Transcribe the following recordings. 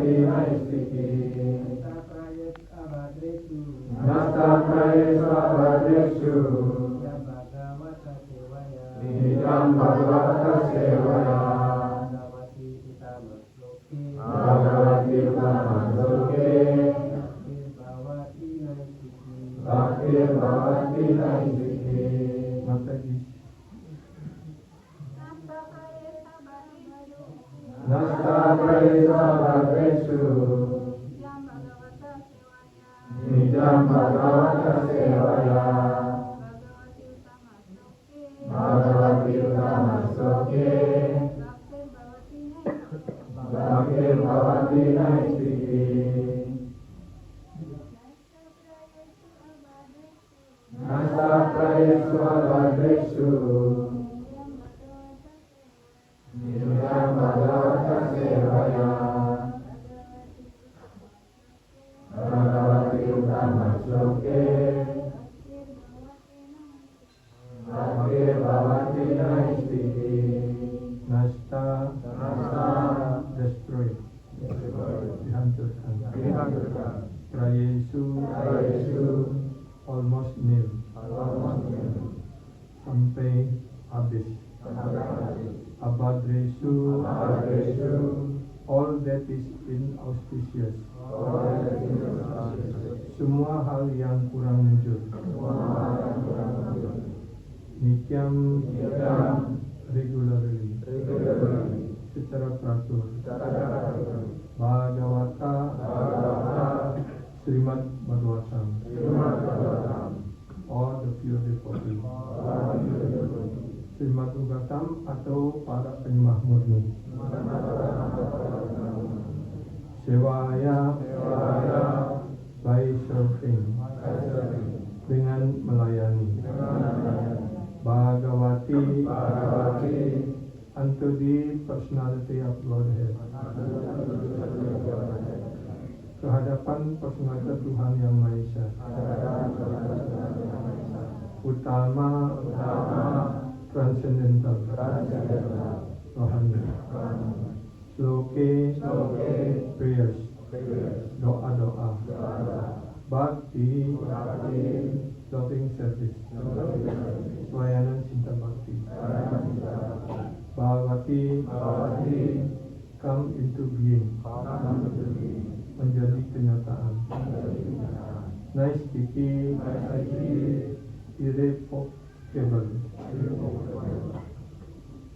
Bhagavati Naistiki Nasta Prayesu Abhadreshu Nidam Bhagavata Sevaya Bhagavati Uttamastloke Bhaktir Bhavati Naistiki. Nasta Prayesu Abhadreshu Nidam Bhagavata Sevaya Bhagavati Uttamastloke Bhaktir Bhavati Naistiki. Nasta Prayesu Abhadreshu Nidam Bhagavata Sevaya Bhagavati Uttamastloke Bhaktir Bhavati Naistiki. Nasta destroy, dihancurkan. Prayesu almost nil, sampai habis. Abhadreshu all that is inauspicious, semua hal yang kurang mujur. Nityam regularly, secara teratur. Bhagavata Srimad Bhagavatam, or the pure devotee. Srimad Bhagavatam atau para penyembah murni. Sevaya by serving, dengan melayani. Bhagavati unto the personality of Godhead, kehadapan personalitas Tuhan Yang Maha Esa. Utama transcendental, rohani. Sloke prayers, doa-doa. Bhakti loving service, pelayanan cinta bakti. Bhagavati come into being, menjadi kenyataan. Naistiki irrevocable,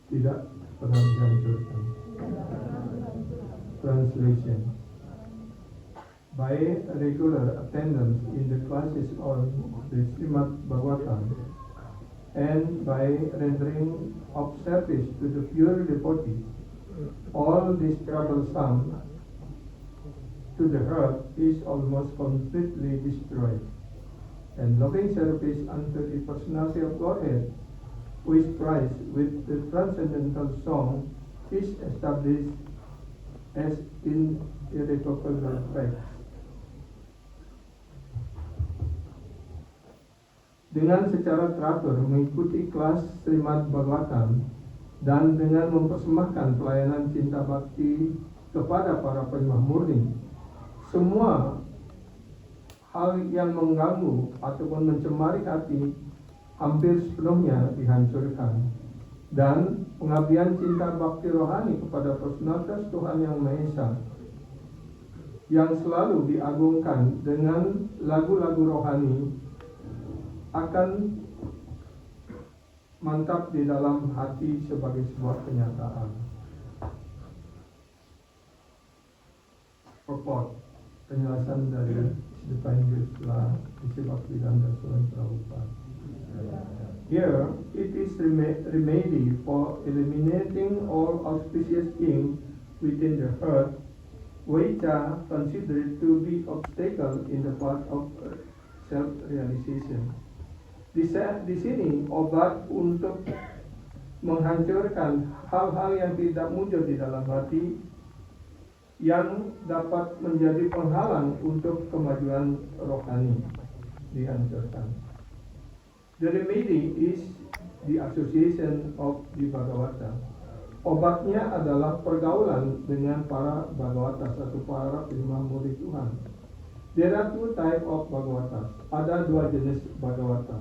tidak pernah dihancurkan. Translation: by regular attendance in the classes on the Srimad Bhagavatam and by rendering of service to the pure devotee, all this troublesome to the heart is almost completely destroyed, and loving service unto the personality of Godhead, who is prized with the transcendental song, is established as in irrevocable fact. Dengan secara teratur mengikuti kelas Srimad Bhagavatam dan dengan mempersembahkan pelayanan cinta bakti kepada para penyembah murni, semua hal yang mengganggu ataupun mencemari hati hampir sepenuhnya dihancurkan, dan pengabdian cinta bakti rohani kepada personalitas Tuhan Yang Maha Esa yang selalu diagungkan dengan lagu-lagu rohani akan mantap di dalam hati sebagai sebuah kenyataan. Purport, penjelasan dari Divine Grace telah Bhaktivedanta Swami Prabhupada. Here it is remedy for eliminating all auspicious things within the heart, which are considered to be obstacle in the path of self-realization. Di sini obat untuk menghancurkan hal-hal yang tidak muncul di dalam hati yang dapat menjadi penghalang untuk kemajuan rohani dihancurkan. The remedy is the association of the Bhagavata, Obatnya adalah pergaulan dengan para Bhagavatas atau para penyembah murni Tuhan. There are two types of Bhagavatas. Ada dua jenis Bhagavata.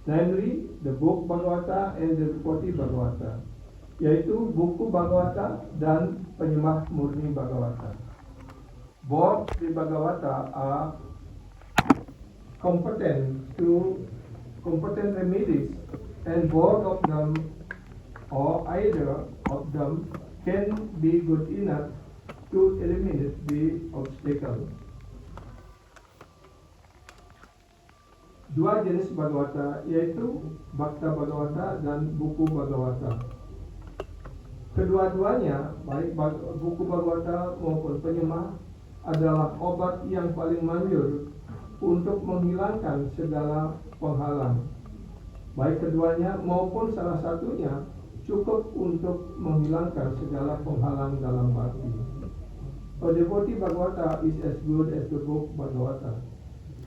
Namely, the book Bhagavata and the devotee Bhagavata. Yaitu buku Bhagavata dan penyembah murni Bhagavata. Both the Bhagavata are competent remedies, and both of them or either of them can be good enough to eliminate the obstacle. Dua jenis Bhagavata yaitu Bhakta Bhagavata dan buku Bhagavata. Kedua-duanya, baik buku Bhagavata maupun penyembah, adalah obat yang paling manjur untuk menghilangkan segala penghalang. Baik keduanya maupun salah satunya cukup untuk menghilangkan segala penghalang dalam bhakti. A devotee Bhagavata is as good as the book Bhagavata.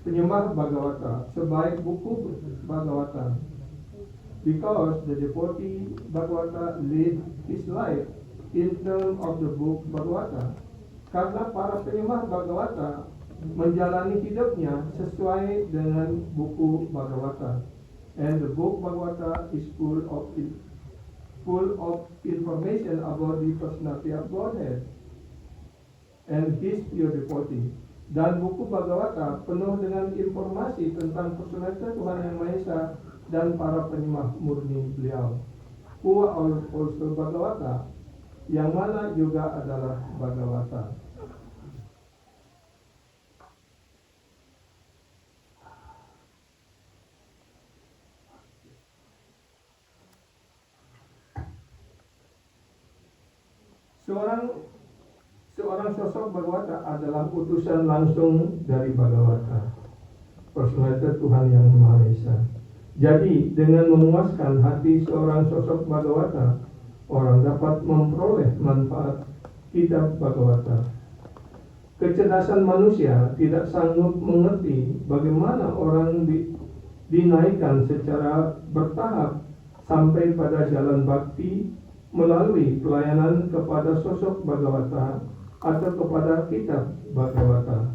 Penyembah Bhagavata sebaik buku Bhagavata. Because the devotee Bhagavata lives his life in terms of the book Bhagavata. Karena para penyembah Bhagavata menjalani hidupnya sesuai dengan buku Bhagavata. And the book Bhagavata is full of information about the personality of Godhead and His pure devotee. Dan buku Bhagavata penuh dengan informasi tentang personalitas Tuhan Yang Maha Esa dan para penyembah murni beliau. Who are also Bhagavata, yang mana juga adalah Bhagavata. Seorang sosok Bhagavata adalah utusan langsung dari Bhagavata, personalitas Tuhan Yang Maha Esa. Jadi dengan memuaskan hati seorang sosok Bhagavata, orang dapat memperoleh manfaat kitab Bhagavata. Kecerdasan manusia tidak sanggup mengerti bagaimana orang dinaikkan secara bertahap sampai pada jalan bhakti melalui pelayanan kepada sosok Bhagavata atau kepada kitab Bhagavata.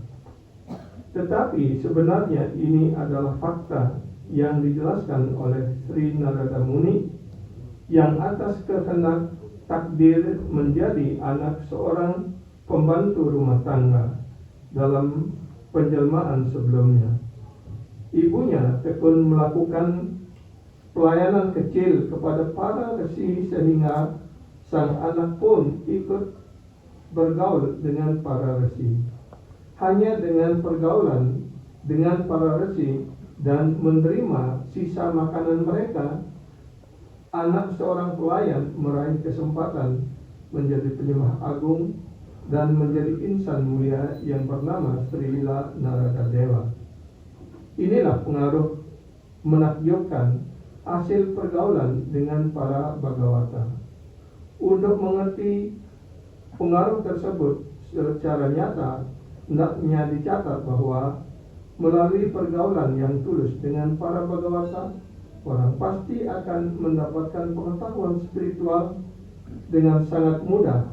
Tetapi sebenarnya ini adalah fakta yang dijelaskan oleh Sri Narada Muni yang atas kehendak takdir menjadi anak seorang pembantu rumah tangga dalam penjelmaan sebelumnya. Ibunya tekun melakukan pelayanan kecil kepada para resi sehingga sang anak pun ikut bergaul dengan para resi. Hanya dengan pergaulan dengan para resi dan menerima sisa makanan mereka, anak seorang pelayan meraih kesempatan menjadi penyembah agung dan menjadi insan mulia yang bernama Srila Narada Dewa. Inilah pengaruh menakjubkan hasil pergaulan dengan para Bhagavata. Untuk mengerti pengaruh tersebut secara nyata, hendaknya dicatat bahwa melalui pergaulan yang tulus dengan para Bhagavata, orang pasti akan mendapatkan pengetahuan spiritual dengan sangat mudah,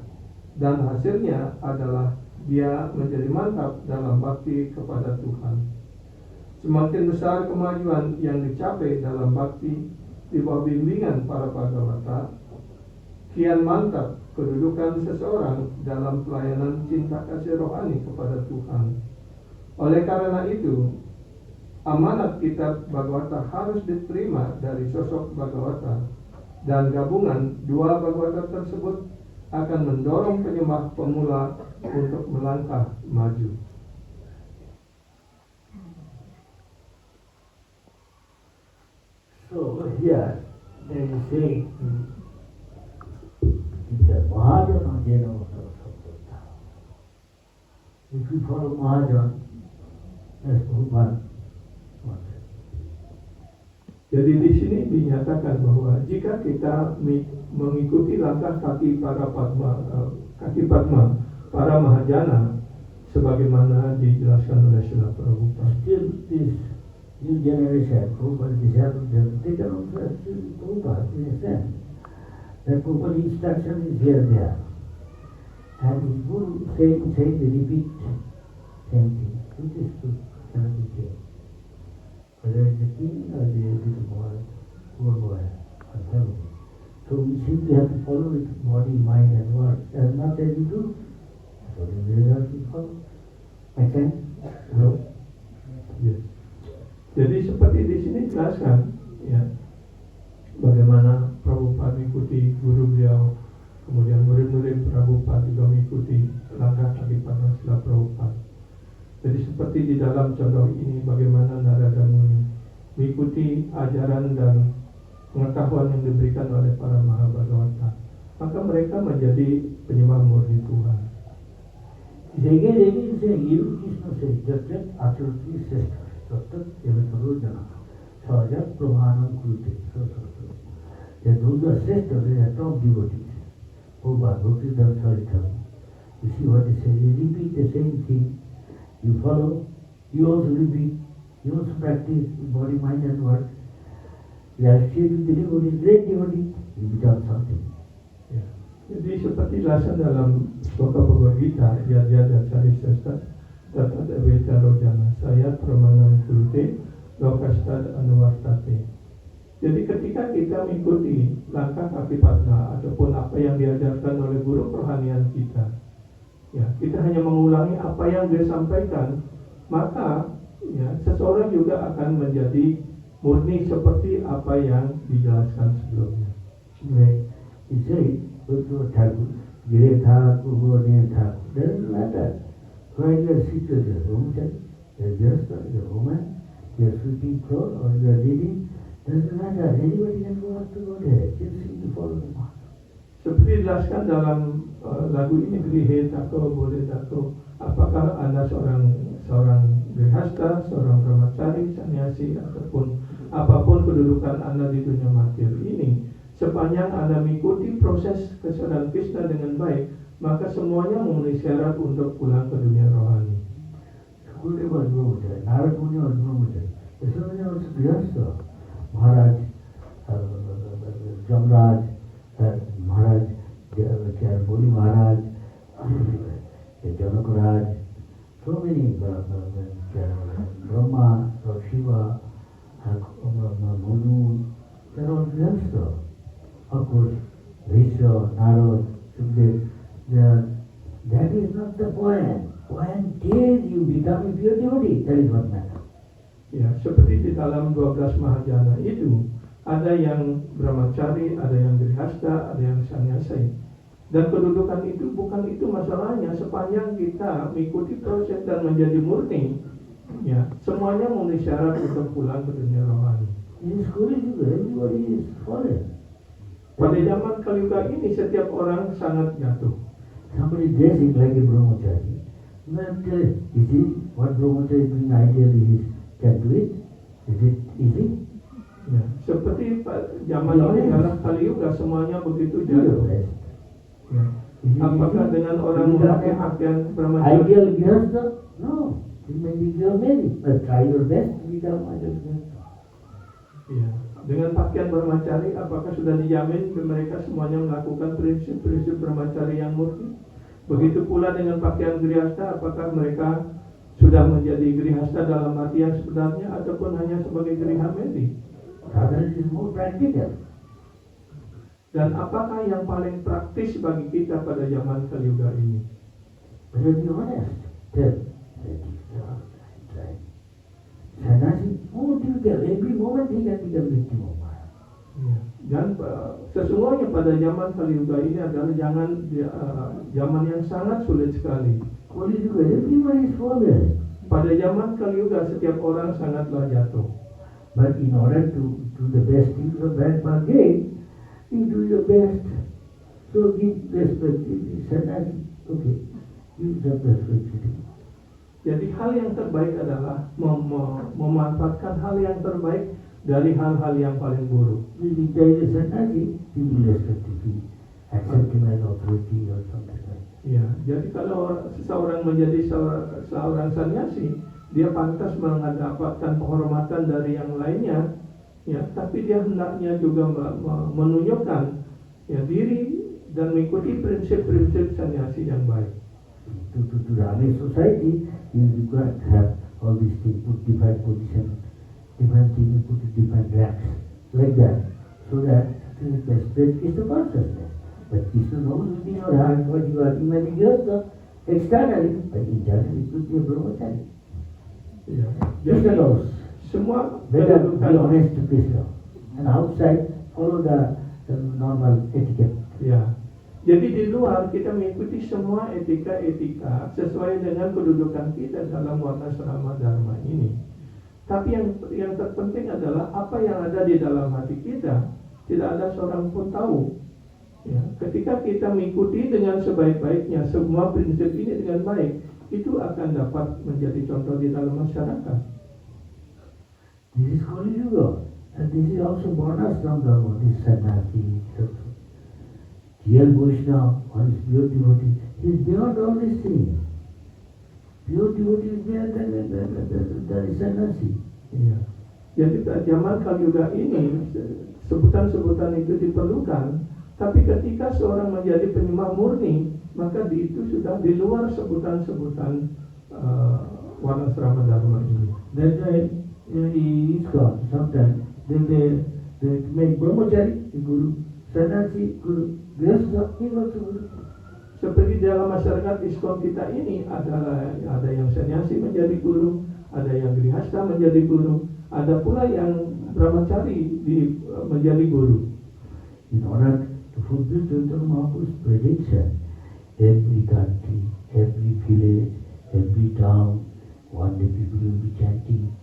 dan hasilnya adalah dia menjadi mantap dalam bakti kepada Tuhan. Semakin besar kemajuan yang dicapai dalam bakti di bawah bimbingan para Bhagavata, kian mantap kedudukan seseorang dalam pelayanan cinta kasih rohani kepada Tuhan. Oleh karena itu, amanat kitab Bhagavata harus diterima dari sosok Bhagavata, dan gabungan dua Bhagavata tersebut akan mendorong penyembah pemula untuk melangkah maju. So here they say that Mahajana Jena Vasarasapata. If you follow Mahajan, that's Prabhupada wanted. Jadi di sini dinyatakan bahwa jika kita mengikuti langkah kaki Padma, para Mahajana, sebagaimana dijelaskan oleh Srila Prabhupada. Still this new generation, Prabhupada disciple, they cannot still Prabhupada in a sense. The proper instruction is here there. And if Guru saying, they repeat same thing, which is true, cannot be changed. Whether it's the king or the little boy, poor boy, or family. So we simply have to follow it, body, mind and word. As much as you do, so the result will follow. Make sense? No? Yes. Jadi seperti di sini jelaskan, ya, bagaimana Prabhupada mengikuti guru beliau, kemudian murid-murid Prabhupada juga mengikuti langkah kaki para Srila Prabhupada. Jadi seperti di dalam contoh ini, bagaimana Narada Muni mengikuti ajaran dan pengetahuan yang diberikan oleh para Mahabhagavata, maka mereka menjadi penyembah murni Tuhan. Again saying, even Krishna says, Jatjat Acharati Sreshta, Jatjat Evataro Jana, Sajat Pramanam Kurute, so. That those are Sreshta, they are top devotees. Prabhupada, Bhaktivedanta Swami Thakur. You see what they say, they repeat the same thing. You follow, you also repeat, you also practice body, mind and word. You are still with the devotee, great devotee, you become something. Ya. Jadi seperti jelasan dalam Sloka Bhagavad Gita, Yadya Cari Sesta, Tatat Eveta Rojana, Saya Pramanam Kurute, Lokastad Anuvartate. Jadi ketika kita mengikuti langkah kaki padma ataupun apa yang diajarkan oleh guru kerohanian kita, ya, kita hanya mengulangi apa yang dia sampaikan, maka ya, seseorang juga akan menjadi murni seperti apa yang dijelaskan sebelumnya. He said, Thakur, Gire Thakur, Gurne Thakur, doesn't matter. When you are seated as a brahmachari, as just as a woman, you are sweeping floor or you are reading, doesn't matter. Anybody can go up to Godhead, just simply follow the path. Seperti dijelaskan dalam lagu ini, Grihe Tako, Boleh Tako, apakah Anda seorang grihasta, seorang brahmachari, sannyasi, ataupun apapun kedudukan Anda di dunia materi ini, sepanjang Anda mengikuti proses kesadaran Krishna dengan baik, maka semuanya memenuhi syarat untuk pulang ke dunia rohani. Sukadeva was brahmachari, Narada Muni was brahmachari, Yasodhana was grihasta, Maharaj, Jamraj, Maharaj, Boli Maharaj, Janakaraj, so many, Brahma, Shiva, Manu, they are all grihasta. Of course, Vishwa, Narad, Sukadeva, that is not the point. Point is you become a pure devotee, that is what matters. Ya, seperti di dalam 12 Mahajana itu, ada yang brahmachari, ada yang grihasta, ada yang sannyasi. Dan kedudukan itu bukan itu masalahnya, sepanjang kita mengikuti proses dan menjadi murni, ya, semuanya memenuhi syarat untuk pulang ke dunia rohani. In school juga, everybody is fallen. Pada zaman Kaliuga ini setiap orang sangat jatuh. Somebody dressing like a brahmachari. But is it what brahmachari doing ideally can do it? Is it easy? Ya, seperti zaman ini dalam Kaliuga semuanya begitu jatuh. Ya. Apakah dengan orang memakai pakaian brahmachari? Ideal grihasta? No. It may be your many, but try your best to become ideal grihasta. Ya. Dengan pakaian brahmachari, apakah sudah dijamin mereka semuanya melakukan prinsip-prinsip brahmachari yang murni? Begitu pula dengan pakaian grihasta, apakah mereka sudah menjadi grihasta dalam arti yang sebenarnya ataupun hanya sebagai grihamedi? Rather it is more practical. Dan apakah yang paling praktis bagi kita pada zaman Kaliuga ini? But to be honest, tell right. Sannyasi, more difficult. Every moment he can become victim of Maya. Ya. Dan sesungguhnya pada zaman Kaliuga ini adalah zaman yang sangat sulit sekali. Kali juga, everybody is fallen. Pada zaman Kaliuga setiap orang sangatlah jatuh. But in order to do the best things of that bargain, you do your best. So give respect. Sannyasi, okay, give some respect to him. Jadi hal yang terbaik adalah memanfaatkan hal yang terbaik dari hal-hal yang paling buruk. If he dies as sannyasi, he will respect him. Accept him as authority or something like that. Ya, jadi kalau seseorang menjadi seorang sannyasi, dia pantas mendapatkan penghormatan dari yang lainnya, ya, tapi dia hendaknya juga menunjukkan ya, diri dan mengikuti prinsip-prinsip sannyasi yang baik. To run a society, you require to have all these things, put different positions, different things, put in different ranks, like that, so that the spread is the consciousness. But Krishna knows within your heart what you are. You may be grihastha externally, but internally it could be a brahmachari. Ya, Krishna jadi knows. semua Better be kedudukan, honest to Krishna. And outside, follow the normal etiquette. ya. Jadi di luar kita mengikuti semua etika-etika sesuai dengan kedudukan kita dalam warna asrama dharma ini. Tapi yang terpenting adalah apa yang ada di dalam hati kita, tidak ada seorang pun tahu. Ya, ketika kita mengikuti dengan sebaik-baiknya semua prinsip ini dengan baik, itu akan dapat menjadi contoh di dalam masyarakat. This is Kali Yuga, and this is also Varnashram Dharma, this sannyasi. Real Vaishnava or his pure devotee, he is beyond all these things. Pure devotee is beyond the sannyasi. Iya. Jadi zaman Kali Yuga ini sebutan-sebutan itu diperlukan, tapi ketika seorang menjadi penyembah murni, maka itu sudah di luar sebutan-sebutan warna asrama dharma ini. That's why in ISKCON sometimes they make brahmachari a guru, sannyasi guru, grihastha he also guru. Seperti dalam masyarakat ISKCON kita ini ada yang sannyasi menjadi guru, ada yang grihastha menjadi guru, ada pula yang brahmachari menjadi guru. In order to fulfill Chaitanya Mahaprabhu's prediction, every country, every village, every town, one day people will be chanting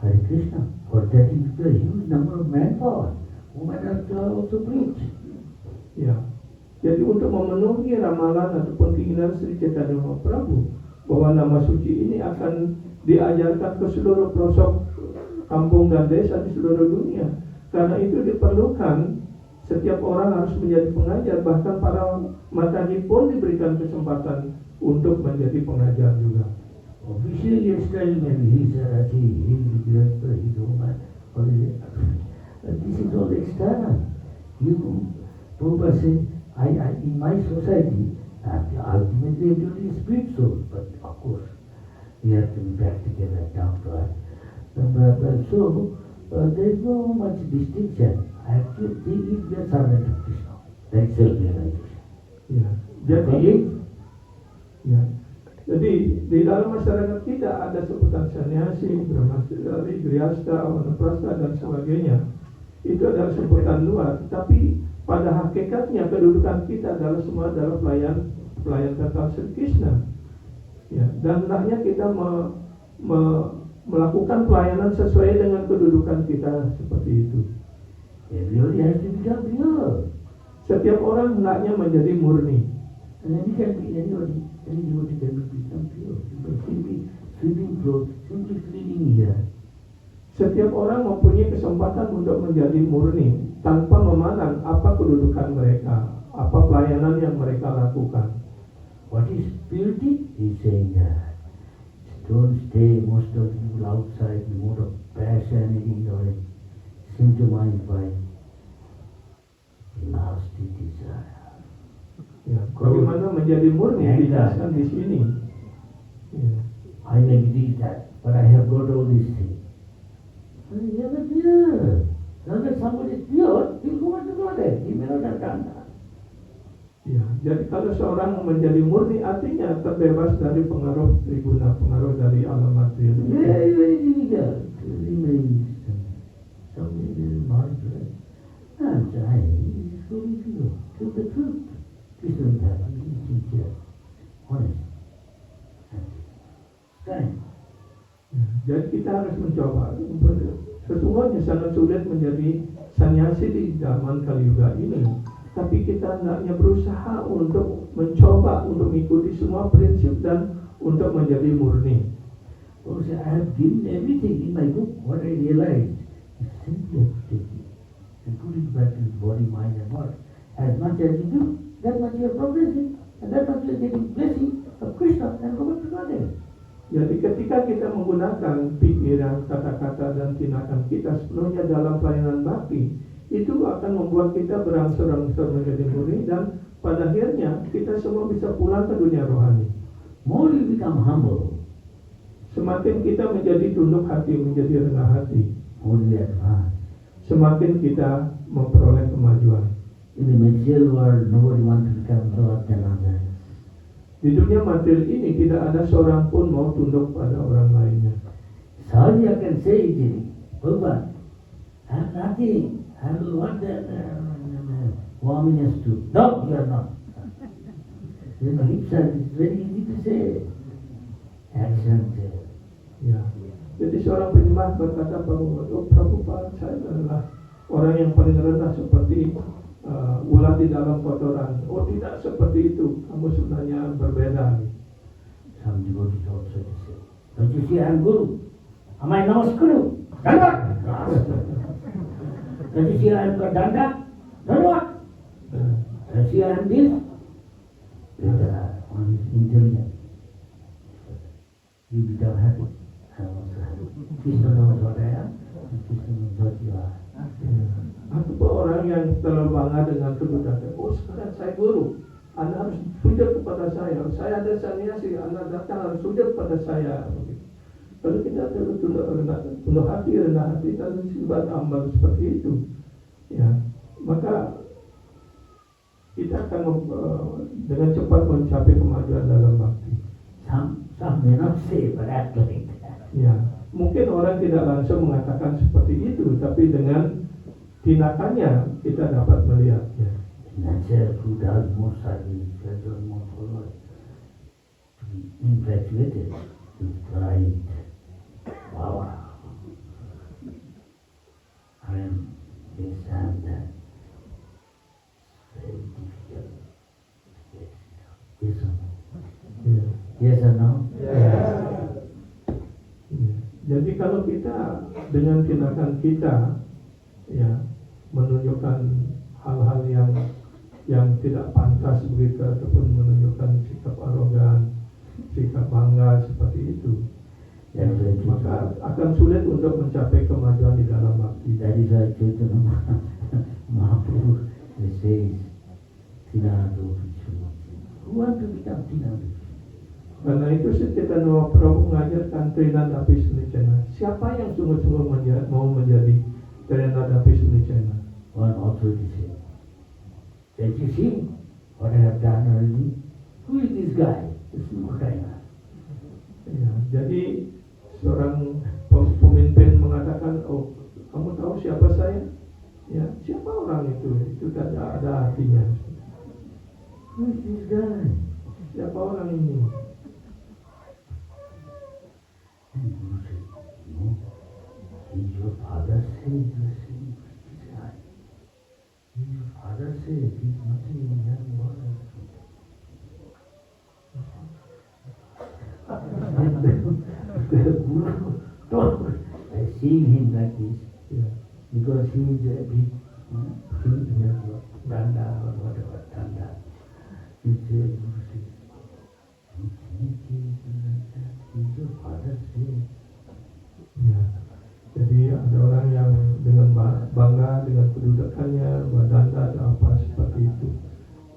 Hare Krishna. For that is the huge number of manpower. Women have to also preach. Ya, jadi untuk memenuhi ramalan ataupun keinginan Sri Chaitanya Mahaprabhu bahwa nama suci ini akan diajarkan ke seluruh pelosok kampung dan desa di seluruh dunia. Karena itu diperlukan setiap orang harus menjadi pengajar, bahkan para mataji pun diberikan kesempatan untuk menjadi pengajar juga. Officially style maybe he's a Raji, he's a Grihastha, he's a woman, or this is all external. You, Prabhupada said, in my society, ultimately everybody is spiritual, but of course, we have to be practical and down to earth. So, there is no much distinction. Actually, we are servant of Krishna. That's self-realization. Ya, jadi di dalam masyarakat kita ada sebutan sannyasi, brahmachari, grihastha, vanaprastha dan sebagainya. Itu adalah sebutan luar, tapi pada hakikatnya kedudukan kita adalah semua adalah pelayan kekal Sri Krishna. Ya, dan hendaknya kita melakukan pelayanan sesuai dengan kedudukan kita seperti itu. Everybody has to become pure. Setiap orang hendaknya menjadi murni. And then it can be anybody, any devotee can become pure. You can simply sweeping floors, simply cleaning here. Setiap orang mempunyai kesempatan untuk menjadi murni tanpa memandang apa kedudukan mereka, apa pelayanan yang mereka lakukan. What is purity? He's saying that. Don't stay most of the people outside in mode of passion, ignorance, symptomized by lasting desire. Ya, bagaimana menjadi murni dijelaskan di sini. Ya. I may believe that, but I have got all these things. You are not pure. Now that somebody is pure, he will go on to Godhead. He may not have done that. Ya, jadi kalau seorang menjadi murni artinya terbebas dari pengaruh triguna, pengaruh dari alam material. Very, very difficult to remain somebody is martyred. I'm trying. It's fully pure. Tell the truth. Krishna is happy. He's sincere. Honest. Kind. Ya, jadi kita harus mencoba. Sesungguhnya sangat sulit menjadi sannyasi di zaman Kali Yuga ini. Tapi kita hendaknya berusaha untuk mencoba untuk mengikuti semua prinsip dan untuk menjadi murni. Oh, say, I have given everything in my book. What I realized is simply have to take it and put it back in his body, mind, and heart. As much as you do, that much you are progressing, and that much you are getting blessing of Krishna and go back to Godhead. Jadi ketika kita menggunakan pikiran, kata-kata dan tindakan kita sepenuhnya dalam pelayanan bakti, itu akan membuat kita berangsur-angsur menjadi murid, dan pada akhirnya kita semua bisa pulang ke dunia rohani. More you become humble, Semakin kita menjadi tunduk hati, menjadi rendah hati, more you advance. semakin kita memperoleh kemajuan. In the material world, nobody wants to become lower than others. Di dunia materi ini tidak ada seorang pun mau tunduk pada orang lainnya. Sahaja can say it, Prabhupada, I have nothing. I will what the woman has to. No, you are not. In lip service, it's very easy to say. Action. Ya. Jadi seorang penyembah berkata bahwa Prabhupada, saya adalah orang yang paling rendah seperti ulat di dalam kotoran. Oh tidak seperti itu, kamu sebenarnya berbeda. Some devotees also say, don't you see I am Guru? Am I Namaskuru? Done what? Don't you see I am Danda? Done what? Don't you see I am this? One is intelligent. You become happy. I am also happy. Krishna knows what I am, and Krishna knows what you are. Atau orang yang terlalu bangga dengan kedudukan. Oh sekarang saya guru, Anda harus sujud kepada saya. Saya ada sannyasi, Anda datang harus sujud kepada saya. Kalau kita terlalu tunduk hati, rendah hati, dan sifat ambal seperti itu, ya, maka kita akan dengan cepat mencapai kemajuan dalam bakti. Some may not say, but act like that. Ya, mungkin orang tidak langsung mengatakan seperti itu, tapi dengan tindakannya kita dapat melihatnya. Nature who does more service, does more followers, to be infatuated with pride, power. I am this and that. It's very difficult to get it out. Yes or no? Ya. Yes or no? Ya. Jadi kalau kita dengan tindakan kita, ya, menunjukkan hal-hal yang tidak pantas begitu, ataupun menunjukkan sikap arogan, sikap bangga seperti itu, ya, maka akan sulit untuk mencapai kemajuan di dalam bakti. That is why Chaitanya Mahaprabhu says, Tinado Vichunati. Who want to become Tinado? Karena itu Chaitanya Mahaprabhu mengajarkan Trinadapi Sunicena. Siapa yang sungguh-sungguh mau menjadi Trinadapi Sunicena? One authority said, "Don't you see what I have done already? Who is this guy? This is what I have." Ya, jadi seorang pemimpin mengatakan, oh kamu tahu siapa saya? Ya, siapa orang itu? Itu tidak ada artinya. Who is this guy? Siapa orang ini? And Guru said, "No, he's your father says the same guy. Your father says he's nothing in that world." The Guru told, seeing him like this, Ya, because he is a big king, he has got danda or whatever, danda. He said, Guru says, "You think he is like that? He's your father says." ya. Jadi ada orang yang dengan bangga dengan kedudukannya, badanda atau apa seperti itu.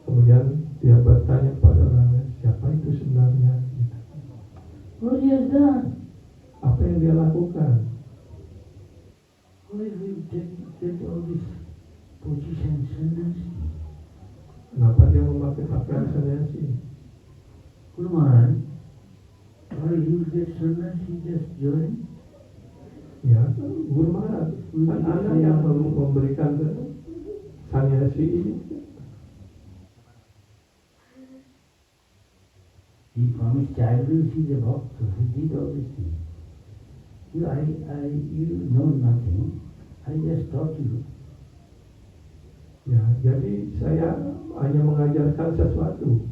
Kemudian dia bertanya kepada orangnya, siapa itu sebenarnya? Gitu. What he has done? Apa yang dia lakukan? Why will get all this position sannyasi? Kenapa dia memakai pakaian sannyasi? Guru Maharaj, why he will get sannyasi just join? Ya, Guru Maharaj, kan Anda yang memberikan sannyasi ini. He promised childhood, he's a bhakta, he did all these things. You know nothing, I just taught you. Ya, jadi saya hanya mengajarkan sesuatu.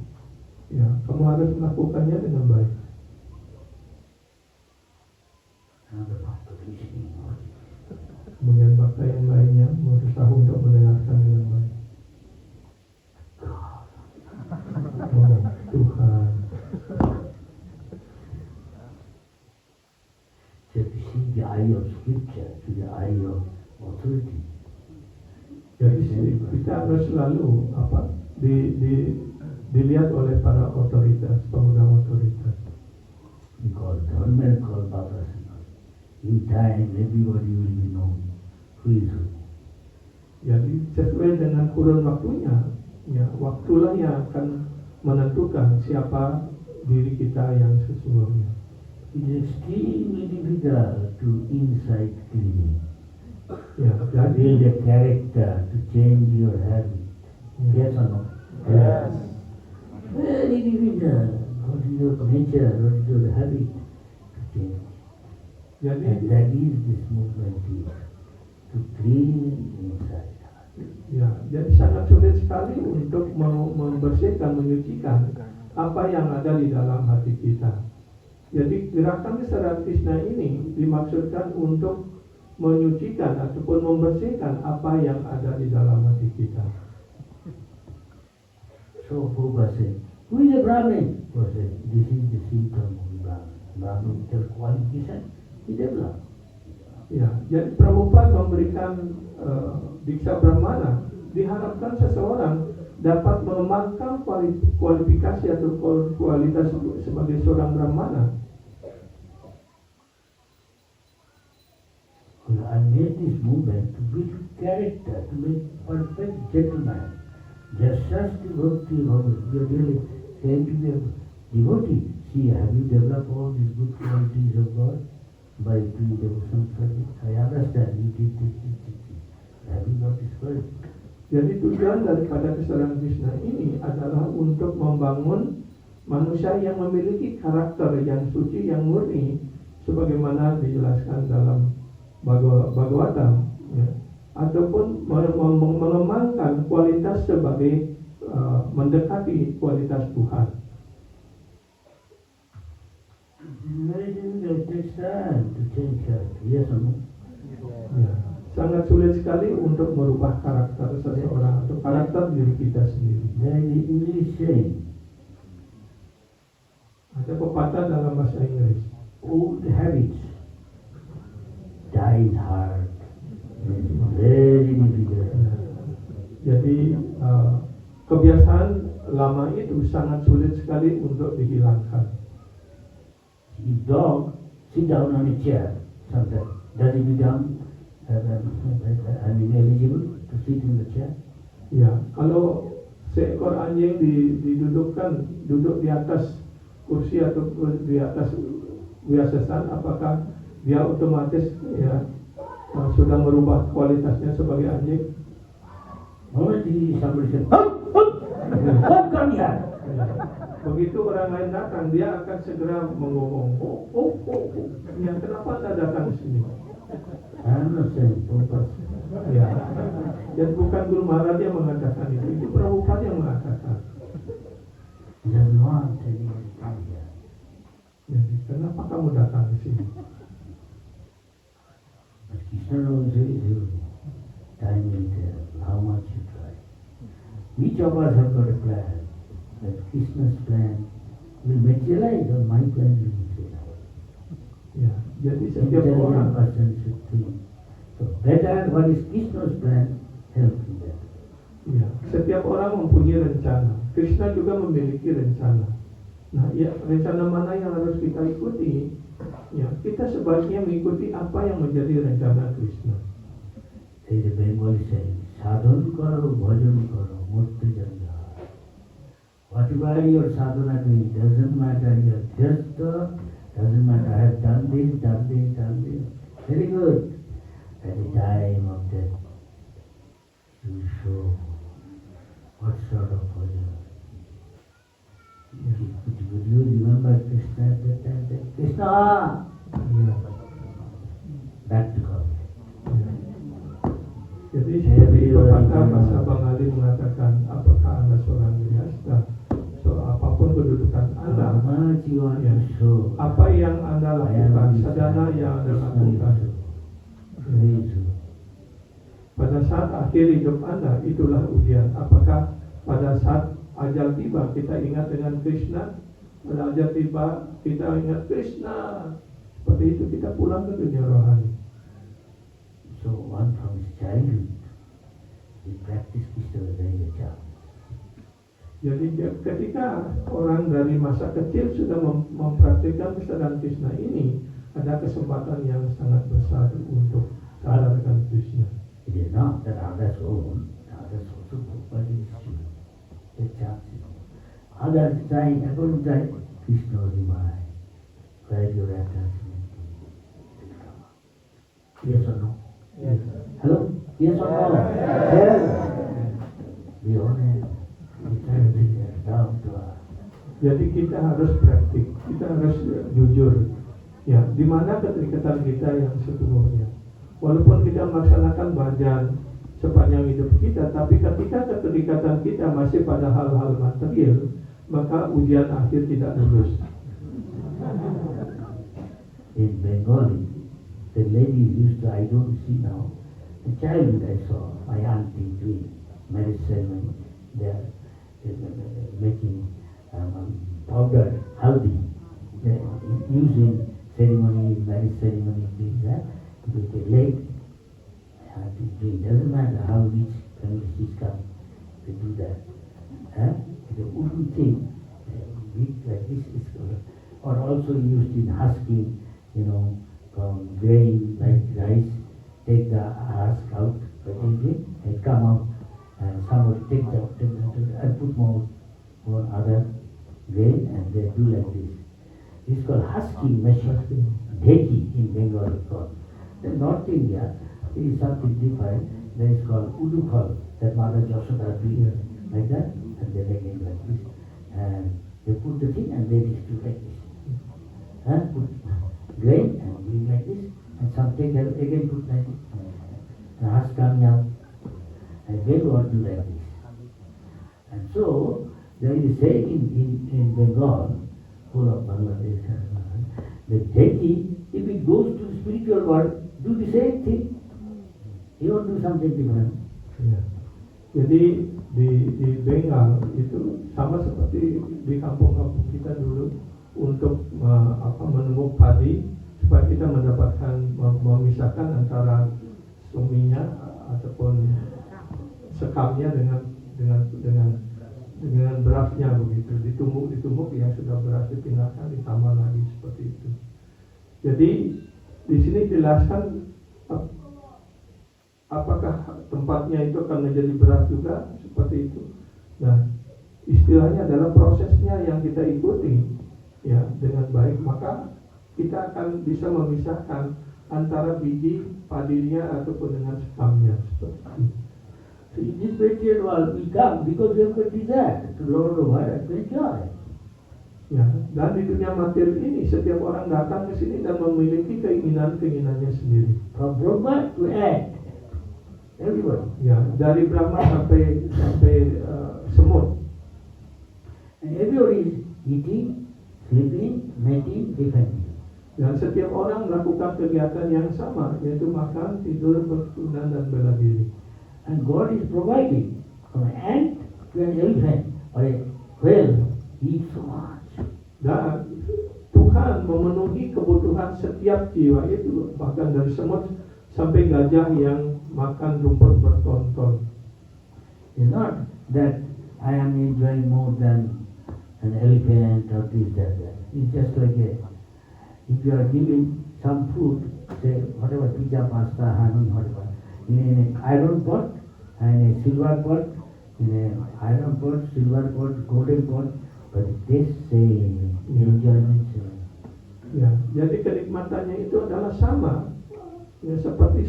Ya, kamu harus melakukannya dengan baik. Another bhakta listening. Kemudian bhakta yang lainnya berusaha untuk mendengarkan dengan baik. Oh, Tuhan. So to see the eye of scripture, to the eye of authority, kita harus selalu dilihat oleh para otoritas, pemegang otoritas. Because government called Baba Singh. In time, everybody will be known who is who. Jadi sesuai dengan kurun waktunya, ya waktulah yang akan menentukan siapa diri kita yang sesungguhnya. It is extremely difficult to insight cleaning. Ya, To jadi build a character, to change your habit. Yes or no? Yes. Very difficult. What is your nature? What is your habit to change? And jadi that is this movement is to clean inside. ya, jadi sangat sulit sekali untuk membersihkan, menyucikan apa yang ada di dalam hati kita. Jadi gerakan kesadaran Krishna ini dimaksudkan untuk menyucikan ataupun membersihkan apa yang ada di dalam hati kita. So Prabhupada said, who is a Brahmin? Prabhupada said, this is the symptom of Brahmin. Brahmin with qualification, he develops. Ya, jadi Prabhupada memberikan diksa Brahmana, diharapkan seseorang dapat mengembangkan kualifikasi atau kualitas sebagai seorang Brahmana. Well, I made this movement to build character, to make perfect gentleman. Just such devotee, you're really saying to be a devotee. See, have you developed all these good qualities of God by doing devotional service? I understand you did this. Have you got this first? Jadi tujuan daripada kesadaran Krishna ini adalah untuk membangun manusia yang memiliki karakter yang suci, yang murni, sebagaimana dijelaskan dalam Bhagavatam, ya. Ataupun mengembangkan kualitas sebagai mendekati kualitas Tuhan. Very difficult, it takes time to change character. Yes or no? Ya. Sangat sulit sekali untuk merubah karakter seseorang atau karakter diri kita sendiri. There is English saying, Ada pepatah dalam bahasa Inggris. old habits die hard. Very difficult. Jadi kebiasaan lama itu sangat sulit sekali untuk dihilangkan. If dog sit down on a chair, sometimes does it become eligible to sit in the chair? Ya, kalau seekor anjing duduk di atas kursi atau di atas biasasan, apakah dia otomatis ya sudah merubah kualitasnya sebagai anjing? Already somebody said, come here. Begitu orang lain datang, dia akan segera mengomong, ya kenapa Anda datang ke sini? I'm not saying purpose. Ya, dan bukan Guru Maharaj yang mengatakan itu Prabhupada yang mengatakan. He doesn't want anybody to come here. Jadi kenapa kamu datang ke sini? But Krishna knows you. Time will tell how much you try. Each of us have got a plan. That Krishna's plan will materialize or my plan will materialize. Ya, jadi setiap Intelligent orang person should think. So better what is Krishna's plan, help him that. ya, setiap orang mempunyai rencana. Krishna juga memiliki rencana. Nah, ya rencana mana yang harus kita ikuti? Ya, kita sebaiknya mengikuti apa yang menjadi rencana Krishna. There is a Bengali saying, sadhan karo, bhajan karo, murti janja. Whatever your sadhana doing, doesn't matter, your just doesn't matter, I have done this. Very good. At the time of death, you will show what sort of bhajan. Would you remember Krishna at that time? Krishna! Ya, Back to God. ya. Jadi seperti pepatah bahasa Bengali mengatakan, apakah Anda seorang grihasta? So apapun kedudukan Anda, How much you want ya, to show. apa yang Anda lakukan, sadhana yang Anda lakukan, Very true. pada saat akhir hidup Anda, itulah ujian. Apakah pada saat ajal tiba kita ingat dengan Krishna? Pada ajal tiba kita ingat Krishna. Seperti itu kita pulang ke dunia rohani. So one from his childhood, the practice Krishna was very much up. Jadi ketika orang dari masa kecil sudah mempraktikkan kesadaran Krishna ini, ada kesempatan yang sangat besar untuk sadarkan Krishna. It is not that others own, others also go, but it is true. The chance is others trying, according to Krishna is mine. Where your attachment will come up. Yes or no? Yes. Hello? Yes or no? Yes. Be honest. We try to bring that down to us. Jadi kita harus praktik, kita harus jujur. Ya, di mana keterikatan kita yang sepenuhnya. Walaupun kita melaksanakan bhajan sepanjang hidup kita, tapi ketika keterikatan kita masih pada hal-hal material, maka ujian akhir tidak lulus. In Bengali, the ladies used to, I don't see now, in childhood I saw my auntie doing marriage ceremony. They are making powder, haldi. They using ceremony, marriage ceremony, doing that. Because they late, my auntie is doing. Doesn't matter how rich family she's come, they do that. The wooden thing, big like this is called, or also used in husking, from grain like rice, take the husk out, and come out, and somebody take and put more other grain, and they do like this. It's called husking machine, dheki in Bengal is called. In North India, it is something different. That is called udukhal, that Mother Yashoda doing like that, and they make it like this, and they put the thing and they distribute like this. Put grain and doing like this, and some take again put like this, and husk coming out, and they will do like this. And so there is a saying in Bengal, full of Bangladesh, the dheki, if it goes to the spiritual world, do the same thing. He won't do something different. Ya. Jadi di Bengal itu sama seperti di kampung-kampung kita dulu untuk menumbuh padi supaya kita mendapatkan memisahkan antara suminya ataupun sekamnya dengan berasnya begitu, ditumbuk yang sudah beras dipindahkan ditambah lagi seperti itu. Jadi di sini jelaskan apakah tempatnya itu akan menjadi beras juga seperti itu. Nah, istilahnya adalah prosesnya yang kita ikuti ya dengan baik, maka kita akan bisa memisahkan antara biji padinya ataupun dengan sekamnya seperti itu. So in this material world we come because we have got desire to lord over and to enjoy. Ya, dan di dunia material ini setiap orang datang ke sini dan memiliki keinginannya sendiri. From Brahma to ant, everybody. Ya, dari Brahma sampai semut. And everybody is eating, sleeping, mating, defending. Dan setiap orang melakukan kegiatan yang sama, yaitu makan, tidur, berkenan, dan bela diri. And God is providing from an ant to an elephant or a whale, eat so much. Dan Tuhan memenuhi kebutuhan setiap jiwa itu, bahkan dari semut sampai gajah yang makan rumput bertonton. It's not that I am enjoying more than an elephant or this, that. It's just like if you are giving some food, say whatever, pizza, pasta, honey, whatever, in an iron pot and a silver pot, in an iron pot, silver pot, golden pot, but this same enjoyment same. Ya, jadi kenikmatannya itu adalah sama, ya, seperti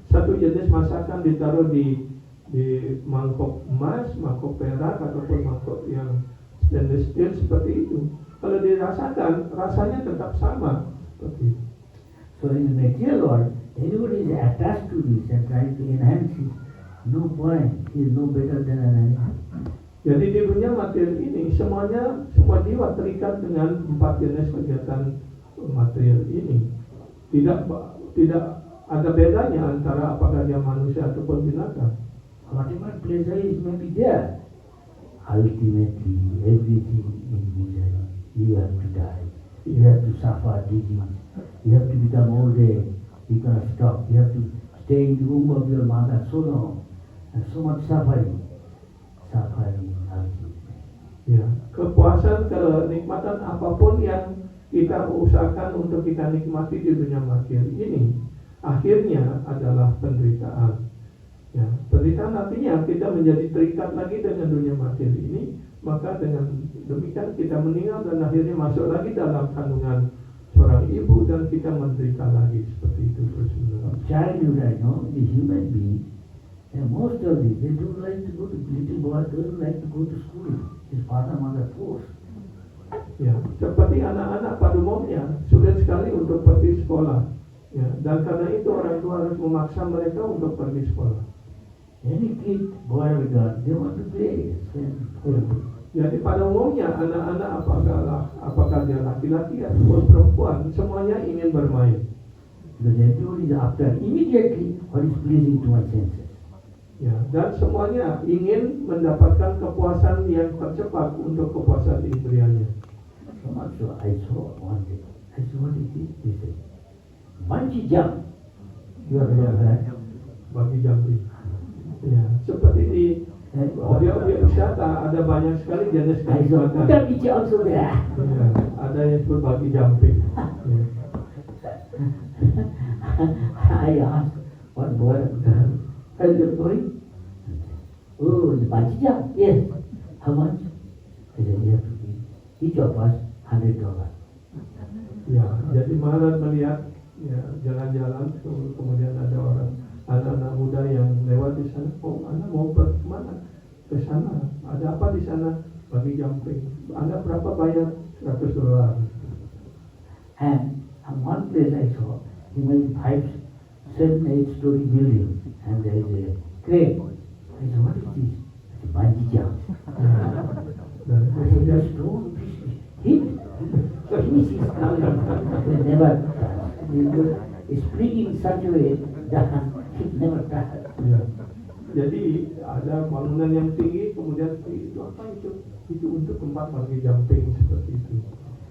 satu jenis masakan ditaruh di mangkok emas, mangkok perak ataupun mangkok yang stainless steel seperti itu. Kalau dirasakan, rasanya tetap sama seperti itu. So in the material world, anybody is attached to this and trying to enhance it. No point. He is no better than an animal. Jadi di dunia material ini semua jiwa terikat dengan 4 jenis kegiatan material ini. Tidak ada bedanya antara apakah dia manusia ataupun binatang. Whatever pleasure is may be there. Ultimately, everything in misery. You have to die. You have to suffer disease. You have to become old age. You cannot stop. You have to stay in the womb of your mother so long, and so much suffering. Ya, kepuasan, kenikmatan apapun yang kita usahakan untuk kita nikmati di dunia materi ini, akhirnya adalah penderitaan. Ya, penderitaan artinya kita menjadi terikat lagi dengan dunia materi ini, maka dengan demikian kita meninggal dan akhirnya masuk lagi dalam kandungan seorang ibu dan kita menderita lagi seperti itu terus-menerus. Childhood, I know, the human being, and most of them, they don't like to go to, little boy doesn't like to go to school. His father, mother force. Ya, seperti anak-anak pada umumnya sulit sekali untuk pergi sekolah. Ya, dan karena itu orang tua harus memaksa mereka untuk pergi sekolah. Any kid, boy or girl, they want to play. Jadi pada umumnya anak-anak apakah dia laki-laki ataupun perempuan, semuanya ingin bermain. Because everybody is after immediately what is pleasing to my senses. Ya, dan semuanya ingin mendapatkan kepuasan yang tercepat untuk kepuasan indrianya. So much so, I saw one day. I said, what is this? He said, bungee jump. You are right. Bagi jumping. Ya, seperti di objek wisata ada banyak sekali jenis I saw kenikmatan. Buddha beach also there. Ya, ada yang disebut bagi jumping. Ya. I asked one boy, are you going? Oh, the bungee jump? Yes. How much? I said, you have to give each of us $100. Ya, jadi Maharaj melihat ya jalan-jalan, kemudian ada orang anak-anak muda yang lewat di sana. Oh, Anda mau pergi kemana? Ke sana. Ada apa di sana? Bagi jumping. Anda berapa bayar? $100. And one place I saw, he made 5, 7, 8-story building, and there is a crane. I said, what is this? It's a bungee jump. Dan I said, kemudian the stone hit. Finish is coming. They never touch. It's spring in such a way that it never touch. ya. Jadi ada bangunan yang tinggi, kemudian itu apa itu? Itu untuk tempat bagi jumping seperti itu.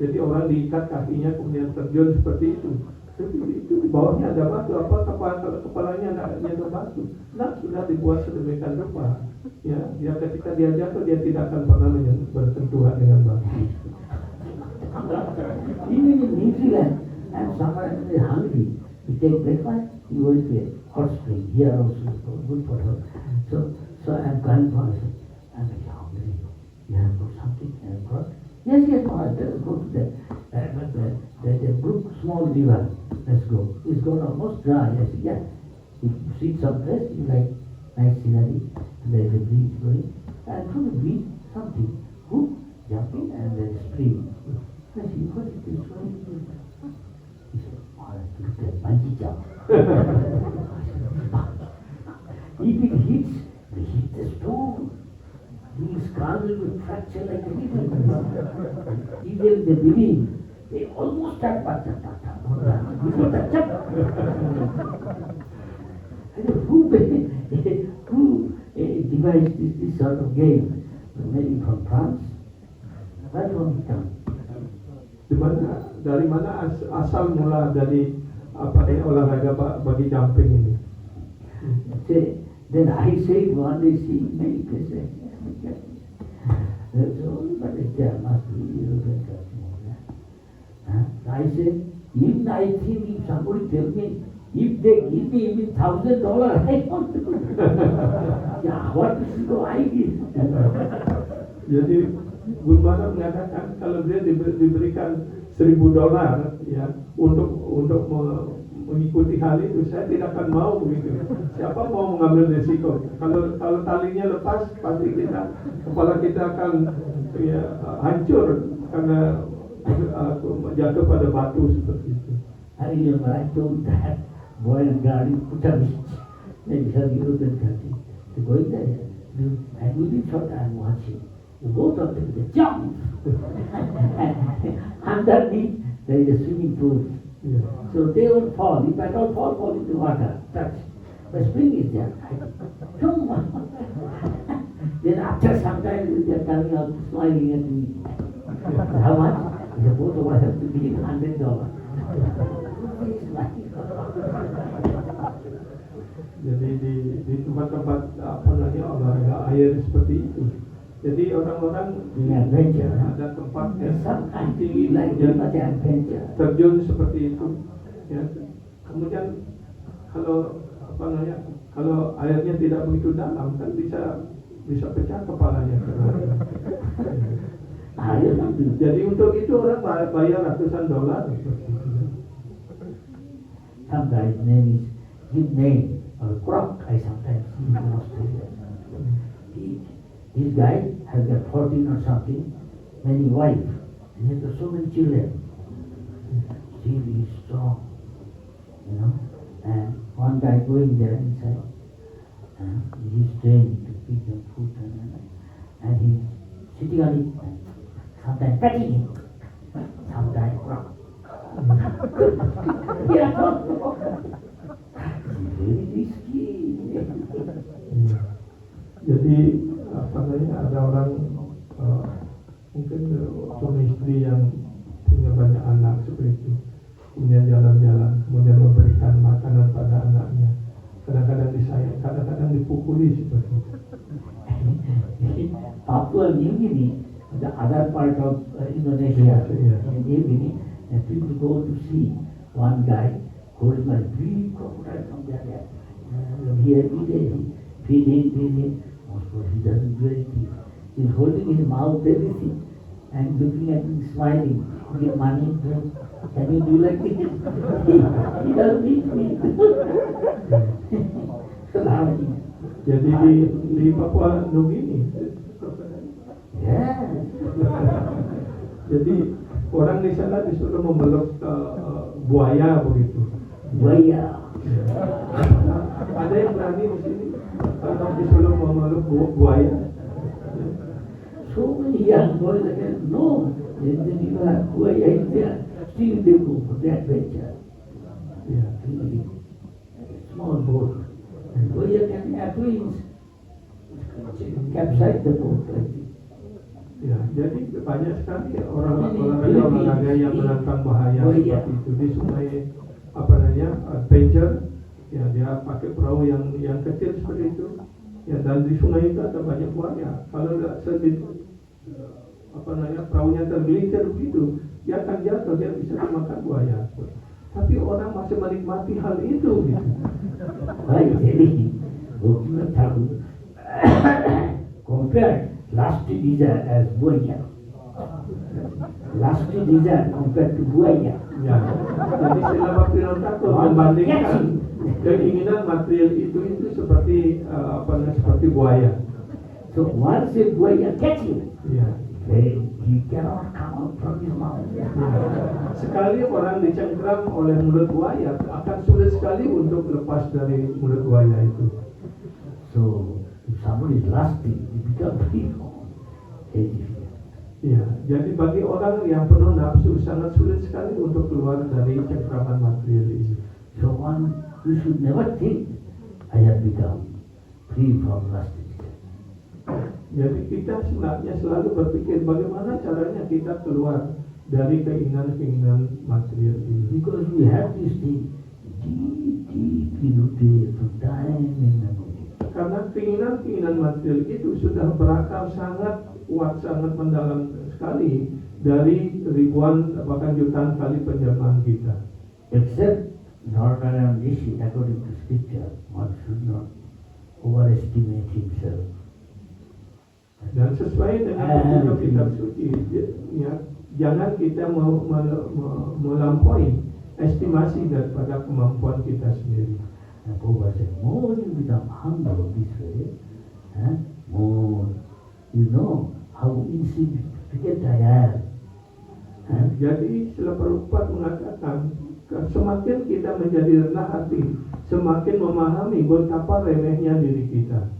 Jadi orang diikat kakinya kemudian terjun seperti itu. Itu di bawahnya ada batu, apa kepalanya ada batu. Nah, sudah dibuat sedemikian rupa. Ya, dia ketika dia jatuh dia tidak akan pernah bersentuhan dengan batu. Even in New Zealand, and someone is hungry, you take breakfast, you go to a hot spring. Here also is good for her. So I'm going for it. I'm very hungry. You have got something? You have got? Yes, Maharaj, let us go to there's a brook, small river. Let's go. It's gone almost dry. I said, yes. If you see some place, you like nice scenery, and there's a breeze going, and from the breeze, something, hook, jumping, and there's a stream. I said, what is this? What is this? He said, Maharaj, look at bungee jump. If it hits, they hit the stone. These cars will fracture like anything. Even they believe, they almost touch, before the jump. I said, who devised this sort of game? Maybe from France? Where from it come? Dari mana asal mula dari olahraga bagi jumping ini? Then I say one day, see many places. So, but there must be European culture. I said, even I think if somebody tells me, if they give me even $1,000, I want to go. Yeah, what do I give? Jadi Guru Maharaj mengatakan kalau dia diberikan $1,000 ya untuk mengikuti hal itu, saya tidak akan mau begitu. Siapa mau mengambil risiko? Kalau talinya lepas, pasti kepala kita akan ya, hancur karena jatuh pada batu seperti itu. I remember I told that boy and girl in Uttar Beach, maybe some European country, they go in there, and within short time watching. Both of them, they jump. And underneath, there is a swimming pool. Yeah. So they won't fall. If I don't fall into water, touch. The spring is there. Come on. Then after some time, they are coming out smiling at me. How much? He said, both of us have to give $100. Jadi di tempat-tempat olahraga air seperti itu. Jadi orang-orang ada tempat yang tinggi dan terjun seperti itu. Ya. Kemudian kalau airnya tidak begitu dalam kan bisa pecah kepalanya. Jadi untuk itu orang bayar ratusan dolar. Some guy's name is his name or Croc. I sometimes see him in Australia. This guy has got 14 or something, many wives, and he has so many children. Still he is strong, And one guy going there inside, he's training to feed them food, and he's sitting on it, and sometimes petting him, sometimes Croc. Very risky. Jadi ada orang mungkin suami istri yang punya banyak anak seperti itu, kemudian jalan-jalan, kemudian memberikan makanan pada anaknya, kadang-kadang disayang, kadang-kadang dipukuli seperti itu. Papua New Guinea, the other part of Indonesia, in New Guinea, and people go to see one guy holding a big crocodile from their head. He every day feed him. Of course, he doesn't do anything. He's holding his mouth, everything, and looking at him, smiling. Give money to him. Can you do like this? He doesn't eat meat. Jadi di Papua Nugini. Yeah. Jadi orang di sana disuruh memeluk buaya begitu. Buaya. Ya. Ada yang berani di sini kalau disuruh memeluk buaya? So many young boys again, no. Then you have buaya in there. Still they go for that venture. Ya. Small boat. And buaya can have wings. Capsize the boat like this. Ya, jadi banyak sekali olahraga yang menantang bahaya seperti itu di sungai adventure. Ya, dia pakai perahu yang kecil seperti itu. Ya, dan di sungai itu ada banyak buaya. Kalau perahunya tergelincir begitu, dia akan jatuh, dia bisa dimakan buaya. Tapi orang masih menikmati hal itu gitu. Baik, jadi Gopinath Thakur compared lusty desire as buaya. Lusty desire compared to buaya. Ya, jadi Srila Bhaktivinoda Thakur membandingkan keinginan material itu seperti seperti buaya. So once a buaya gets you, Ya. He cannot come out from his mouth. Sekali orang dicengkram oleh mulut buaya, akan sulit sekali untuk lepas dari mulut buaya itu. So if somebody is lusty, he becomes evil. Ya, jadi bagi orang yang penuh nafsu sangat sulit sekali untuk keluar dari cengkraman material ini. So you should never think I have become free from lusty. Jadi kita sebenarnya selalu berpikir bagaimana caranya kita keluar dari keinginan-keinginan material ini. Because we have this thing deep rooted from time immemorial. Karena keinginan-keinginan material itu sudah berakar sangat kuat, sangat mendalam sekali dari ribuan bahkan jutaan kali penjelmaan kita. Except Narayana Rishi, according to scripture, one should not overestimate himself. Dan sesuai dengan kitab suci, ya, jangan kita melampaui estimasi daripada kemampuan kita sendiri. And Prabhupada said, more you become humble this way, more you know how insignificant I am. Jadi Srila Prabhupada mengatakan, semakin kita menjadi rendah hati, semakin memahami betapa remehnya diri kita.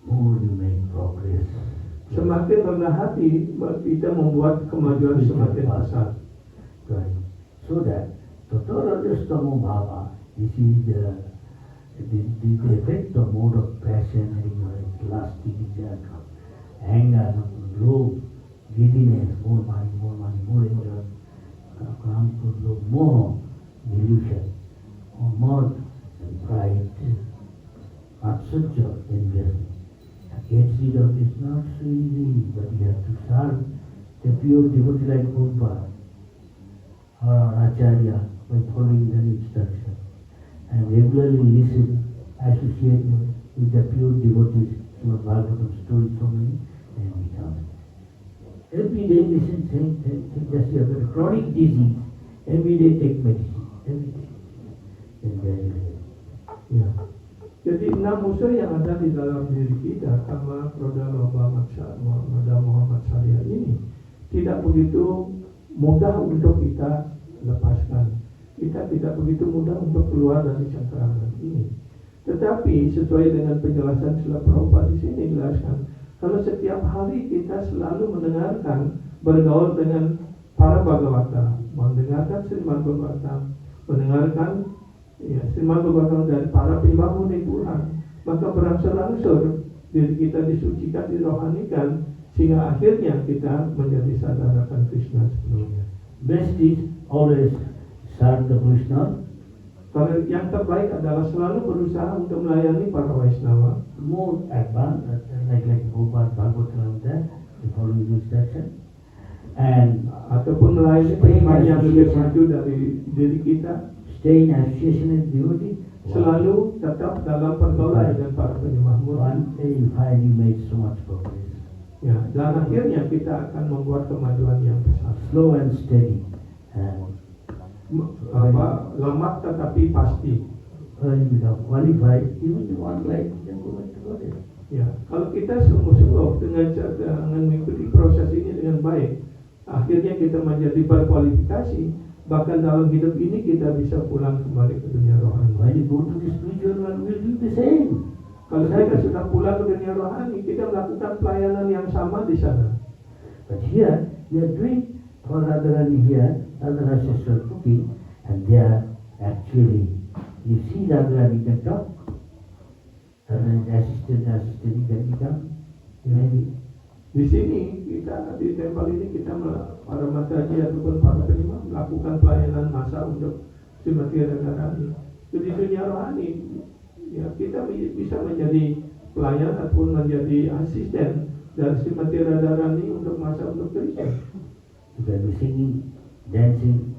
More you make progress. Semakin rendah hati, kita membuat kemajuan semakin besar. Right. So that Tatarajastamo Bhava, this is the effect of mode of passion, ignorance, lust, desire, anger, love, greediness, more money, more enjoyment, to more delusion, or more pride, not such a enviousness. Get rid of is not so easy, but you have to serve the pure devotee like Prabhupada or our Acharya by following their instruction and regularly listen, associate with the pure devotees. Srimad Bhagavatam stories so many and become. Every day listen, think just you have got a chronic disease. Every day take medicine. Every day. Then gradually. Ya. Jadi 6 unsur yang ada di dalam diri kita, kama, kroda, loba, mada, moha, matsarya ini tidak begitu mudah untuk kita lepaskan. Kita tidak begitu mudah untuk keluar dari cengkeraman ini. Tetapi sesuai dengan penjelasan Srila Prabhupada di sini jelaskan, kalau setiap hari kita selalu mendengarkan, bergaul dengan para Bhagavata, mendengarkan Srimad Bhagavatam, mendengarkan Srimad Bhagavatam dari para penyembah murni Tuhan, maka berangsur-angsur diri kita disucikan, dirohanikan, sehingga akhirnya kita menjadi sadar akan Krishna sepenuhnya. Best is always serve the Krishna. Kalau yang terbaik adalah selalu berusaha untuk melayani para Vaishnava. More advanced, like Prabhupada Bhagavatam there, the following instruction. And Ataupun melayani penyembah yang lebih maju dari diri kita. stay in association with devotee. Selalu tetap dalam pergaulan dengan para penyembah murni. One day you find you made so much progress. Ya, dan akhirnya kita akan membuat kemajuan yang besar. Slow and steady. And Lambat tetapi pasti. when you become qualified, even you want life, you can go back to God. Ya, kalau kita sungguh-sungguh dengan mengikuti proses ini dengan baik, akhirnya kita menjadi berkualifikasi. Bahkan dalam hidup ini kita bisa pulang kembali ke dunia rohani. When you go to the spiritual world, we'll do the same. Kalau kita sudah pulang ke dunia rohani, kita melakukan pelayanan yang sama di sana. But here, we are doing for Radharani here, Radharani sister cooking, and they are actually, you see Radharani can talk, Radharani assistant can become, maybe. Di sini kita di tempel ini kita para mataji ataupun para penyembah melakukan pelayanan massa untuk Srimati Radharani. Di dunia rohani, ya kita bisa menjadi pelayan ataupun menjadi asisten dari Srimati Radharani untuk massa untuk Krishna. You can be singing, dancing,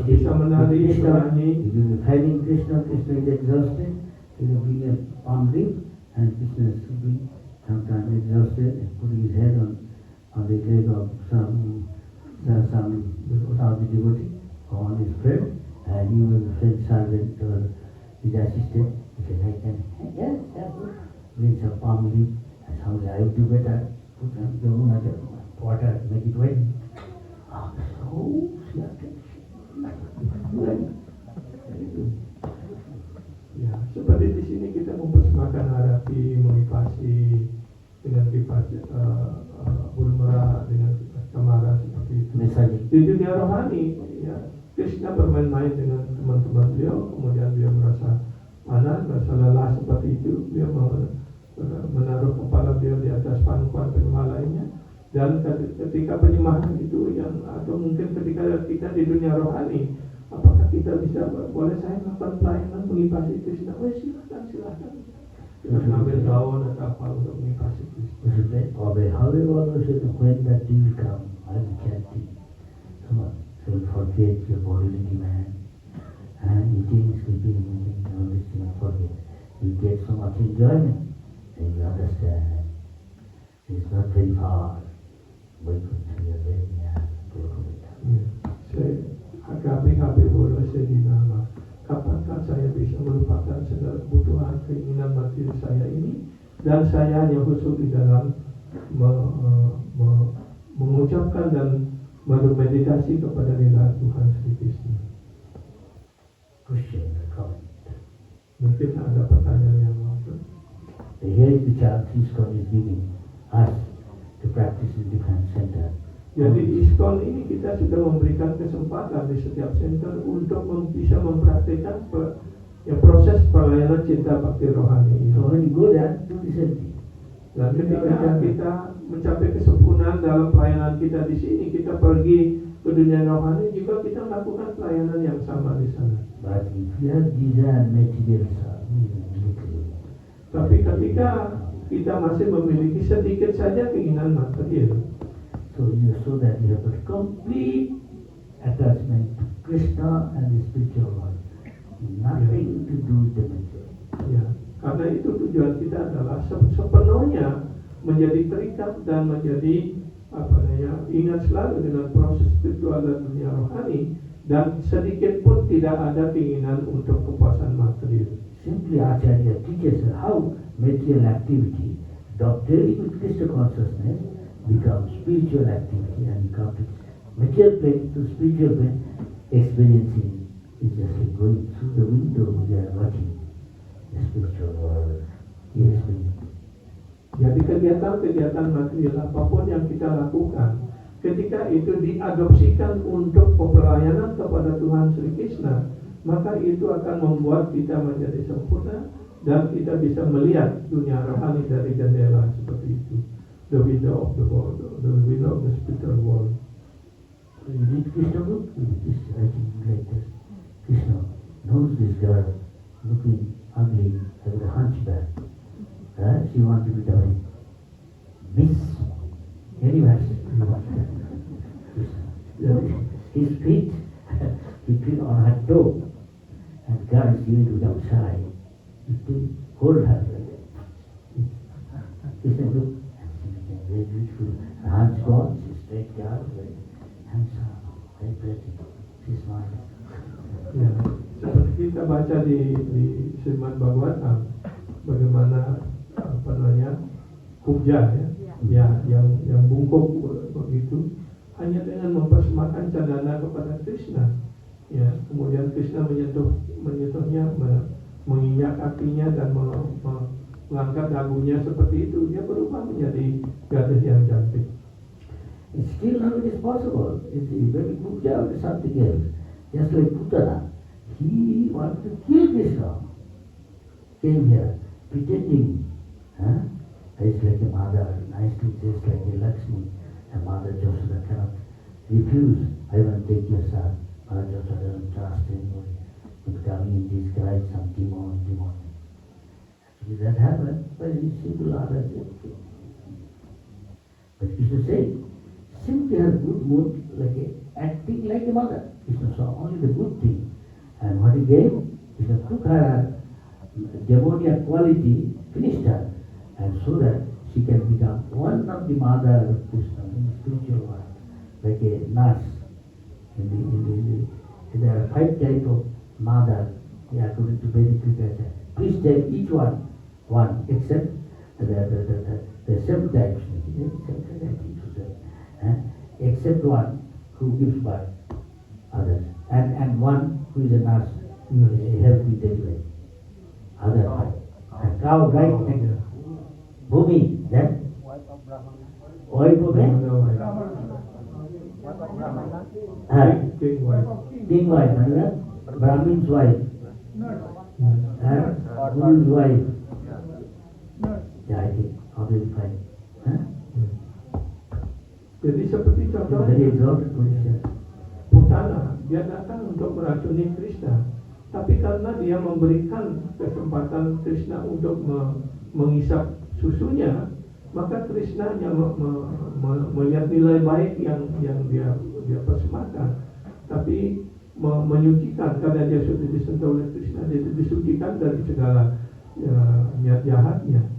Bisa menari, menyanyi. you can be having Krishna is exhausted, you can bring a palm leaf, and Krishna is sleeping, sometimes exhausted, and putting his head on the leg of some devotee or on his friend, and you will send servant or his assistant, he says, I can, yes, that's good. Brings a palm leaf, and someday I will do better, put on the water, make it wet. Oh, so Ya, seperti di sini kita mempersembahkan harapi, mengipasi dengan kipas burung merah, dengan kipas kemara seperti itu. Misalnya, Di dunia rohani, ya Krishna bermain-main dengan teman-teman beliau, kemudian beliau merasa panas, merasa lelah seperti itu, beliau menaruh kepala beliau di atas pangkuan penyembah lainnya. Dan ketika penyembahan itu yang atau mungkin ketika kita di dunia rohani, apakah kita bisa boleh saya melakukan pelayanan mengipasi Krishna? Oh silakan. Kita mengambil gaun atau apa untuk mengipasi Krishna. however, when that day will come, I will chanting. So will forget your bodily man. And eating, sleeping, moving, all these things forget. You get so much enjoyment, and you understand it's not very far. Wait until you are very near. Saya bodoh saya di nama. Kapankah saya bisa melupakan segala kebutuhan keinginan materi saya ini, dan saya hanya khusus di dalam mengucapkan dan bermeditasi kepada lila Tuhan Sri Krishna. Question or comment? Mungkin ada pertanyaan yang lain. Here is the chance ISKCON is giving us to practice in different center. Jadi ISKCON ini kita sudah memberikan kesempatan di setiap center untuk bisa mempraktikkan proses pelayanan cinta bakti rohani ini. So when you go there, do the same thing. Dan ketika kita mencapai kesempurnaan dalam pelayanan kita di sini, kita pergi ke dunia rohani juga kita lakukan pelayanan yang sama di sana. But if you have desire material little, Tapi ketika kita masih memiliki sedikit saja keinginan material, so that you have a complete attachment to Krishna and the spiritual world. Nothing to do with the material. ya, karena itu tujuan kita adalah sepenuhnya menjadi terikat dan menjadi ingat selalu dengan proses spiritual dan dunia rohani, dan sedikit pun tidak ada keinginan untuk kepuasan material. Simply Acharya teaches how material activity, doctoring with Krishna consciousness, becomes spiritual activity, and come to material plane to spiritual plane. Experiencing is just like going through the window. We are watching the spiritual world. Yes, Jadi kegiatan-kegiatan material apapun yang kita lakukan, ketika itu diadopsikan untuk pelayanan kepada Tuhan Sri Krishna, maka itu akan membuat kita menjadi sempurna dan kita bisa melihat dunia rohani dari jendela seperti itu. The window of the world, the window of the spiritual world. you read Krishna book, this writing like this. Krishna knows this girl looking ugly, having a hunchback. She wants to be the Miss Universe. His feet, he put on her toe, and girl is going to become shy. You hold her. Krishna look, and she's very beautiful. Her hands gone, she's straight girl, very handsome, very pretty. She's smiling. Ya, seperti kita baca di Srimad Bhagavatam, bagaimana kubja yang bungkuk begitu, hanya dengan mempersembahkan candana kepada Krishna. Ya, kemudian Krishna menyentuhnya, menginjak kakinya dan mengangkat dagunya seperti itu, dia berubah menjadi gadis yang cantik. Still now it is possible. It's very Puja or something else. Just like Putana, he wanted to kill Krishna. Came here, pretending. It's like a mother, nicely just like a Lakshmi. A mother Joshua cannot refuse. I want to take your son. Mother Joshua doesn't trust anybody. He's coming in disguise, some demon. Actually that happened, but it's simple order. But Krishna said, simply has good mood, like acting like a mother. Krishna saw only the good thing. And what he gave, Krishna took her demoniac quality, finished her, and so that she can become one of the mother of Krishna in the spiritual world, like a nurse. There are 5 types of mother, according to Vedic literature. Please take each one, except the 7 types. Except one who gives birth, others, and one who is a nurse, help with delivery. Other five. A cow, right? Bhumi, then? Wife of King wife, another? Brahmin's wife. Guru's wife. Yeah, I think, already fine. Jadi seperti Very contohnya exalted position. Putana, dia datang untuk meracuni Krishna, tapi karena dia memberikan kesempatan Krishna untuk mengisap susunya, maka Krishna hanya melihat nilai baik yang dia persembahkan, tapi menyucikan karena dia sudah disentuh oleh Krishna, dia disucikan dari segala niat jahatnya.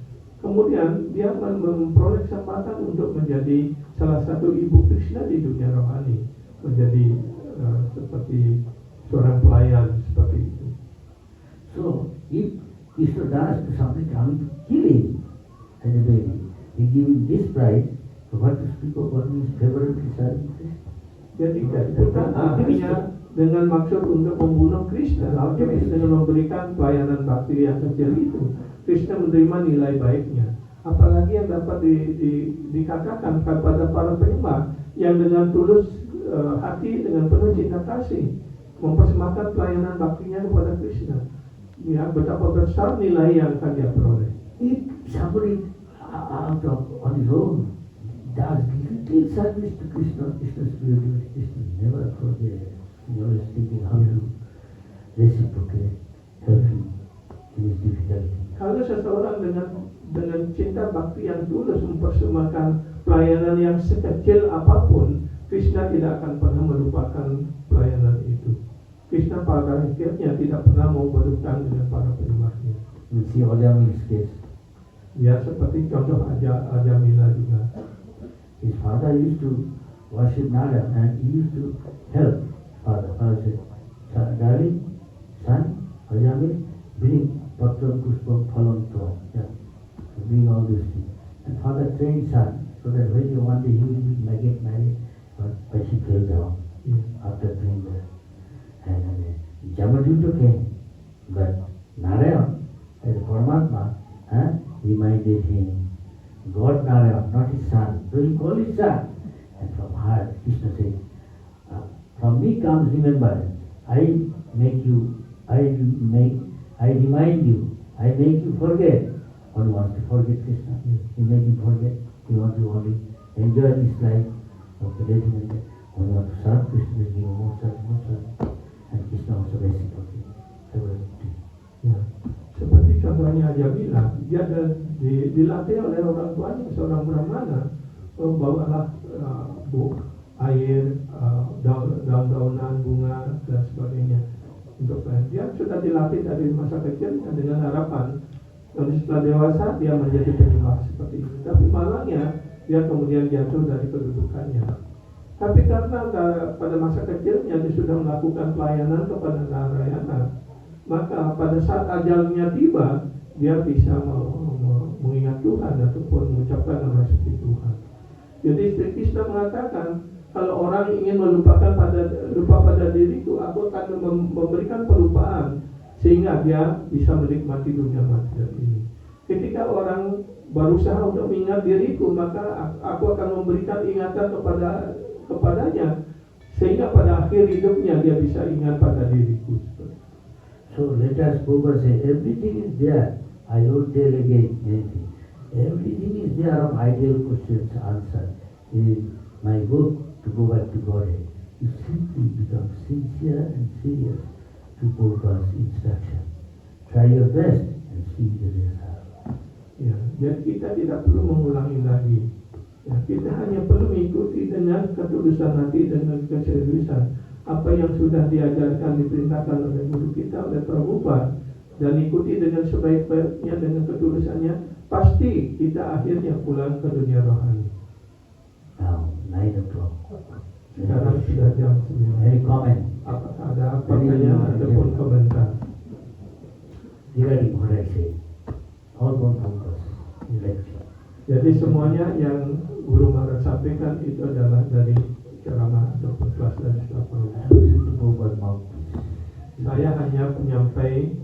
Kemudian dia memperoleh kesempatan untuk menjadi salah satu ibu Krishna di dunia rohani, menjadi seperti seorang pelayan seperti itu. So, if Krishna does something coming to kill him as a baby, he give him this prize, so what to speak of what is favorably serving Krishna? Jadi Putana hanya dengan maksud untuk membunuh Krishna, lalu dengan memberikan pelayanan bakti yang kecil itu, Krishna menerima nilai baiknya. Apalagi yang dapat dikatakan kepada para penyembah yang dengan tulus hati, dengan penuh cinta kasih mempersembahkan pelayanan baktinya kepada Krishna. Ya, betapa besar nilai yang akan dia peroleh. If somebody out of on his own does this, until service to Krishna, Krishna's beauty, Krishna never forget. He always thinking how to reciprocate, help him in his difficulty. Kalau seseorang dengan cinta bakti yang tulus mempersembahkan pelayanan yang sekecil apapun, Krishna tidak akan pernah melupakan pelayanan itu. Krishna pada akhirnya tidak pernah mau berhutang dengan para penyembahnya. You see Ajamil's case. Ya seperti contoh Ajamila juga. His father used to worship Nara and he used to help father. Father said, darling, son, Ajamil, bring Patra Pushpa Phalam to bring all these things. And father trained son so that when one day he will get married, but she fell down after doing that. And Jamaduta came, but Narayan, as Paramatma, reminded him, God Narayan, not his son. So he called his son. And from her, Krishna said, from me comes remembrance. I make you, I remind you, I make you forget. One wants to forget Krishna. He make him forget. He wants to only enjoy his life. Okay, let him enjoy. One wants to serve Krishna, give him more service. And Krishna also reciprocate. Ya. Seperti contohnya Ajamila, dia dilatih oleh orang tuanya, seorang Brahmana, bawalah air, daun-daunan, bunga dan sebagainya untuk dia sudah dilatih dari masa kecilnya dengan harapan dan setelah dewasa dia menjadi penyembah seperti itu. Tapi malangnya dia kemudian jatuh dari kedudukannya. Tapi karena pada masa kecilnya dia sudah melakukan pelayanan kepada Narayana, maka pada saat ajalnya tiba dia bisa mengingat Tuhan ataupun mengucapkan nama suci Tuhan. Jadi Sri Krishna mengatakan, kalau orang ingin lupa pada diriku, aku akan memberikan pelupaan sehingga dia bisa menikmati dunia material ini. Ketika orang berusaha untuk mengingat diriku, maka aku akan memberikan ingatan kepadanya sehingga pada akhir hidupnya dia bisa ingat pada diriku. So let us Prabhupada say, everything is there. I don't tell again anything. Everything is there of ideal questions answered. In my book, To Go Back to Godhead, you simply become sincere and serious to Prabhupada's instruction. Try your best and see the result. Ya, jadi kita tidak perlu mengulangi lagi. Ya, kita hanya perlu mengikuti dengan ketulusan hati, dengan keseriusan apa yang sudah diajarkan, diperintahkan oleh guru kita, oleh Prabhupada, dan ikuti dengan sebaik-baiknya, dengan ketulusannya, pasti kita akhirnya pulang ke dunia rohani. Now, 9 o'clock. Sekarang sudah jam 9. Any comment? Apakah ada pertanyaan ataupun komentar? Regarding what I say, all one focus in lecture. Jadi semuanya yang Guru Maharaj sampaikan itu adalah dari ceramah ataupun kelas dari Prabhupada. Saya hanya penyampai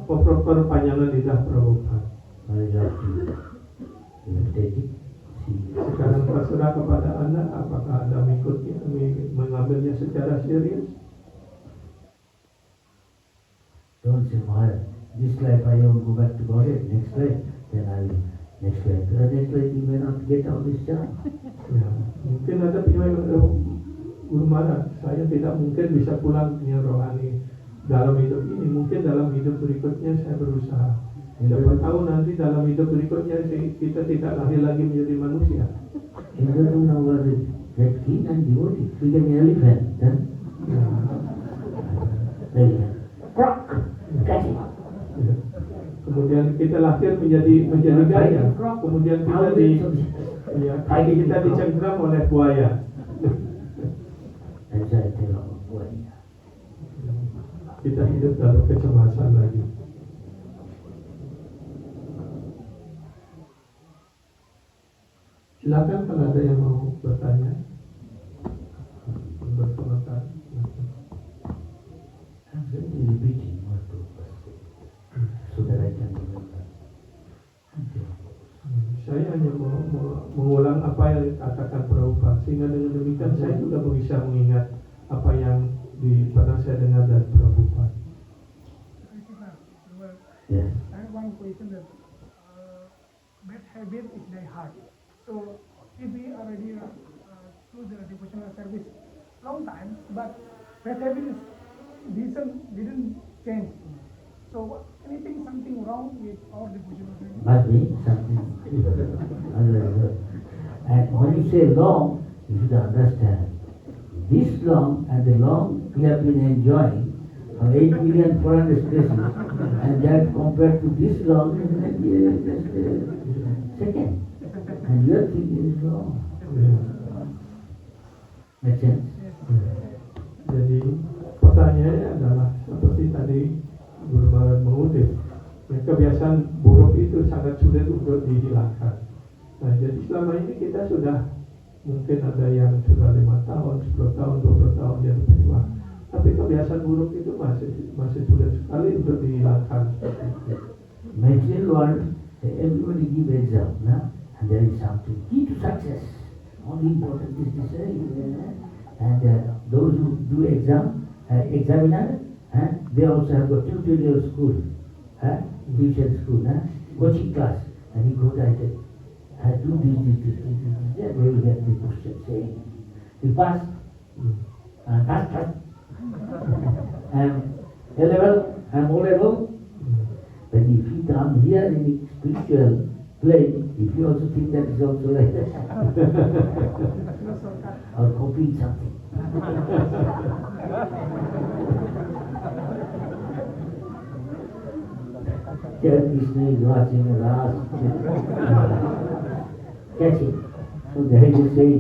perpanjangan lidah Prabhupada. Sekarang terserah kepada Anda, apakah Anda mengambilnya secara serius? Don't say, Maharaj, this life I won't go back to Godhead, next life, then I will, next life you may not get all this job. Ya, mungkin ada Guru Maharaj, saya tidak mungkin bisa pulang ke dunia rohani dalam hidup ini. Mungkin dalam hidup berikutnya saya berusaha. Siapa tahu nanti dalam hidup berikutnya kita tidak lahir lagi menjadi manusia. Indra was a king and devotee, became an elephant, then kemudian kita lahir menjadi gaya. Kemudian kita dicengkram oleh buaya. Kita hidup dalam kecemasan lagi. Silakan kalau ada yang mau bertanya, berkomentar. I'm simply repeating what Prabhupada said, so that I can remember. Saya hanya mengulang apa yang dikatakan Prabhupada, sehingga dengan demikian saya juga bisa mengingat apa yang pernah saya dengar dari Prabhupada. Yes. I have one question that bad habit is very hard. So So we already through the devotional service long time, but that habit didn't change. So something wrong with our devotional service? Must be something other. And when you say long, you should understand. This long and the long we have been enjoying for 8,400,000 species, and that compared to this long is just a second. And your thing is long. Make sense? Jadi pertanyaannya adalah seperti tadi Guru Maharaj mengutip, ya, kebiasaan buruk itu sangat sulit untuk dihilangkan. Nah, jadi selama ini kita sudah mungkin ada yang sudah 5 tahun, 10 tahun, 20 tahun jadi penyembah. Tapi kebiasaan buruk itu masih sulit sekali untuk dihilangkan. Material world, everybody give exam, nah? And there is something key to success. Only important is to say, and those who do examiner, they also have got tutorial school, tuition school, coaching class, and he goes like that. Do this, they will get the question saying, you pass, pass, A level, O level. But if you come here in the spiritual plane, if you also think that is also like that, or copying something. Dear Krishna is watching the last catching. So there you say,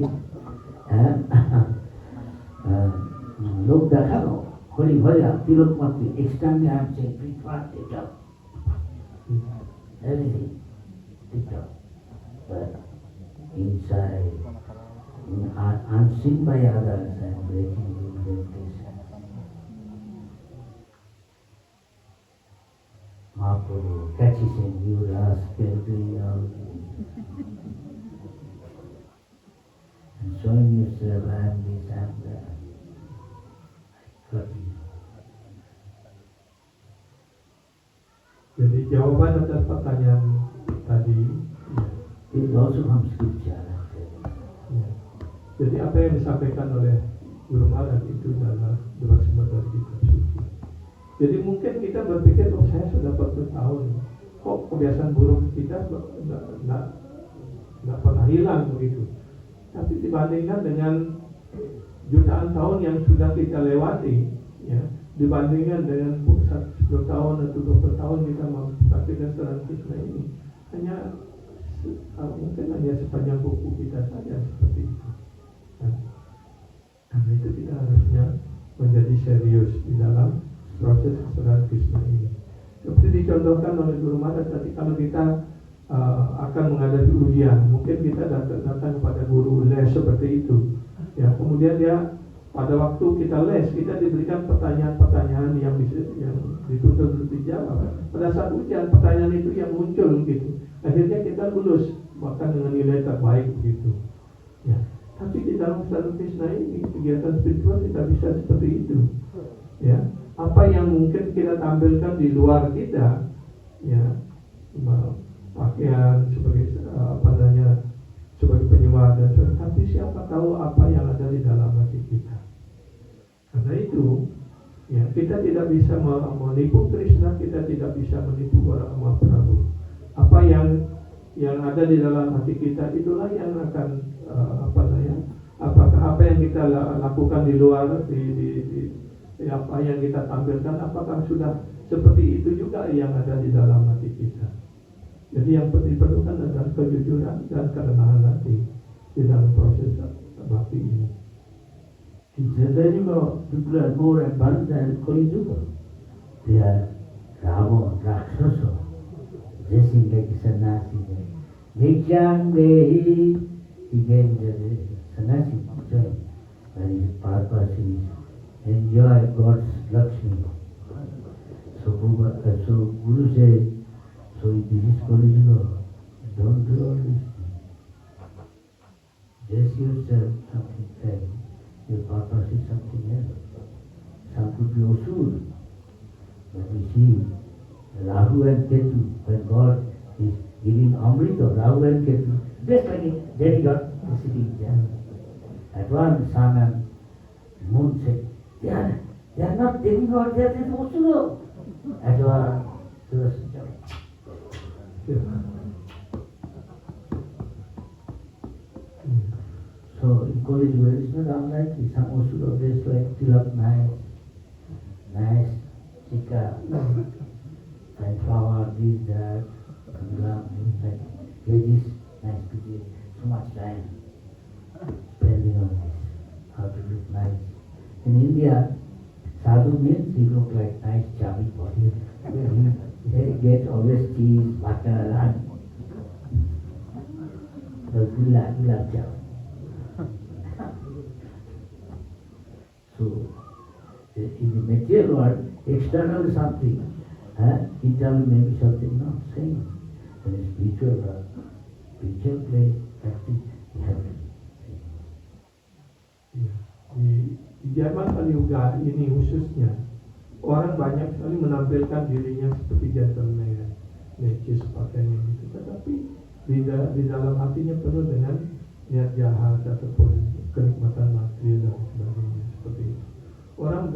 look the hello, Hori Bharya, Tilok Mati, externally I am saying, please what, take up. Everything, take up. But inside, unseen by others, I am breaking limitation. Mahaprabhu catches him, you rascal, doing all and showing yourself, I am this, I am that. I got you. Jadi jawaban atas pertanyaan tadi, It also from scripture. ya. Jadi apa yang disampaikan oleh Guru Maharaj itu adalah bersumber dari kitab suci. Jadi mungkin kita berpikir, oh saya sudah 40 tahun, kok kebiasaan buruk kita nggak pernah hilang begitu. Tapi dibandingkan dengan jutaan tahun yang sudah kita lewati, ya, dibandingkan dengan 10 tahun atau 20 tahun kita mempraktikkan Saran Krishna ini, mungkin hanya sepanjang buku kita saja seperti itu. Karena itu kita harusnya menjadi serius di dalam proses Saran Krishna ini. Seperti dicontohkan oleh Guru Maharaj tadi, kalau kita akan menghadapi ujian, mungkin kita datang kepada guru les seperti itu. Ya, kemudian dia pada waktu kita les, kita diberikan pertanyaan-pertanyaan yang dituntut untuk dijawab. Pada saat ujian, pertanyaan itu yang muncul gitu. Akhirnya kita lulus, bahkan dengan nilai terbaik begitu. Ya. Tapi di dalam Saran Krishna ini, kegiatan spiritual tidak bisa seperti itu. Ya. Apa yang mungkin kita tampilkan di luar kita, ya, pakaian sebagai sebagai penyembah dan sebagainya, tapi siapa tahu apa yang ada di dalam hati kita. Karena itu, ya, kita tidak bisa menipu Krishna, kita tidak bisa menipu para Mahaprabhu. Apa yang ada di dalam hati kita itulah yang akan apakah apa yang kita lakukan di luar apa yang kita tampilkan, apakah sudah seperti itu juga yang ada di dalam hati kita. Jadi yang diperlukan adalah kejujuran dan kerendahan hati di dalam proses bakti ini. In Chaitanya, people are more advanced than Kali Yuga. They are Rama, Rakshasa, dressing like a sannyasi. Nityang Dehi, he gave the sannyasi joy. And his purpose is enjoy God's Lakshmi. So Guru says, so this is Kali Yuga. Don't do all this. Dress yourself something else. Your purpose is something else. Some could be Asur. But we see Rahu and Ketu, when God is giving Amrita, Rahu and Ketu, Just like a demigod is sitting there. At one sun and moon said, they are not demigods, they are just Osuro. At one Surya said, so in college where it's not unlikely, some Osuro dressed like Tilak nice, chika, and flower, this, that, like ladies, nice people, so much time spending on this, how to look nice. In India, sadhu means he look like nice charming body. He get always cheese, butter, and the gulab jam. So, in the material world, external is something, internal may be something not same. In the spiritual world, spiritual play, practice, we have to. Di zaman Kaliuga ini khususnya, orang banyak sekali menampilkan dirinya seperti gentleman, necis pakaiannya gitu. Tetapi di dalam hatinya penuh dengan niat jahat ataupun kenikmatan materi dan sebagainya seperti itu. Orang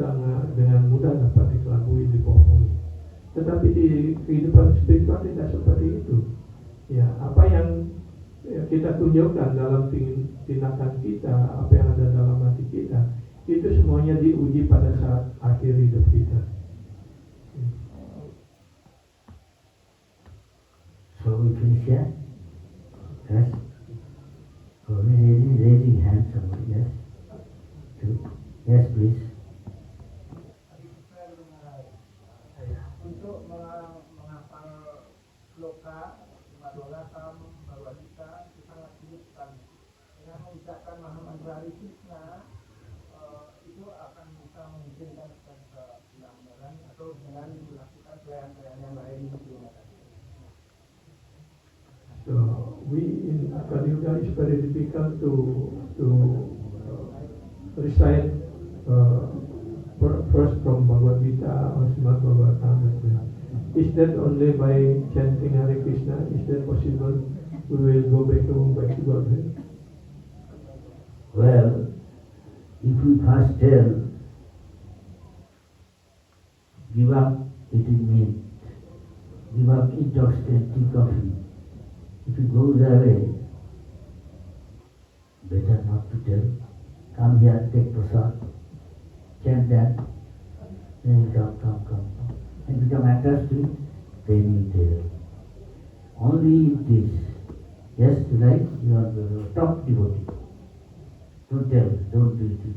dengan mudah dapat dikelabui, dibohongi. Tetapi di kehidupan spiritual tidak seperti itu. Ya, apa yang kita tunjukkan dalam tindakan kita, apa yang ada dalam hati kita, itu semuanya diuji pada saat akhir hidup kita. So we finish here? Yes? Oh, raising hands somebody, yes? Two. Yes, please. Untuk menghafal sloka 12 Sam Bhagavad Gita itu sangat sulit sekali. Dengan mengucapkan Mahamantra Hare Krishna itu akan bisa mengizinkan ke kebenaran atau dengan melakukan pelayan-pelayan yang lain itu. So we in Kaliuga is very difficult to recite first from Bhagavad Gita or Srimad Bhagavatam. Is that only by chanting Hare Krishna? Is that possible? We will go back to Godhead. Well, if we first tell, give up eating meat, give up intoxicant tea, coffee, if it goes away, better not to tell. Come here, take prasad, chant that, then come. And become attached to it, then you tell. Only if this, yes, right, you are the top devotee. Don't tell, don't do it.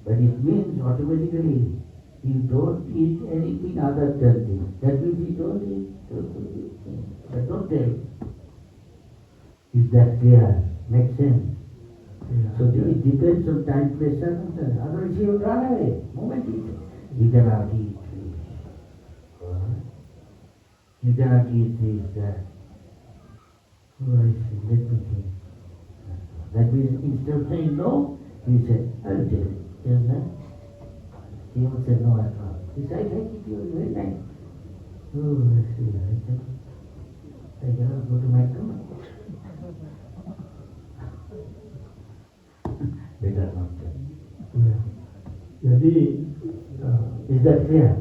But it means automatically you don't eat anything other than this. That means you don't eat, but don't tell. Is that clear? Makes sense? Yeah. So it depends on time, place, circumstance. Otherwise you will run away. Moment you cannot eat fish. You cannot eat this, that. Oh, I see, let me think. That means instead of saying no, he said, I will tell you. You understand? He won't say no at all. He said, I like it, you are very nice. Oh, I see, I cannot go to McDonald's. Better not tell. Ya. Jadi Is that clear?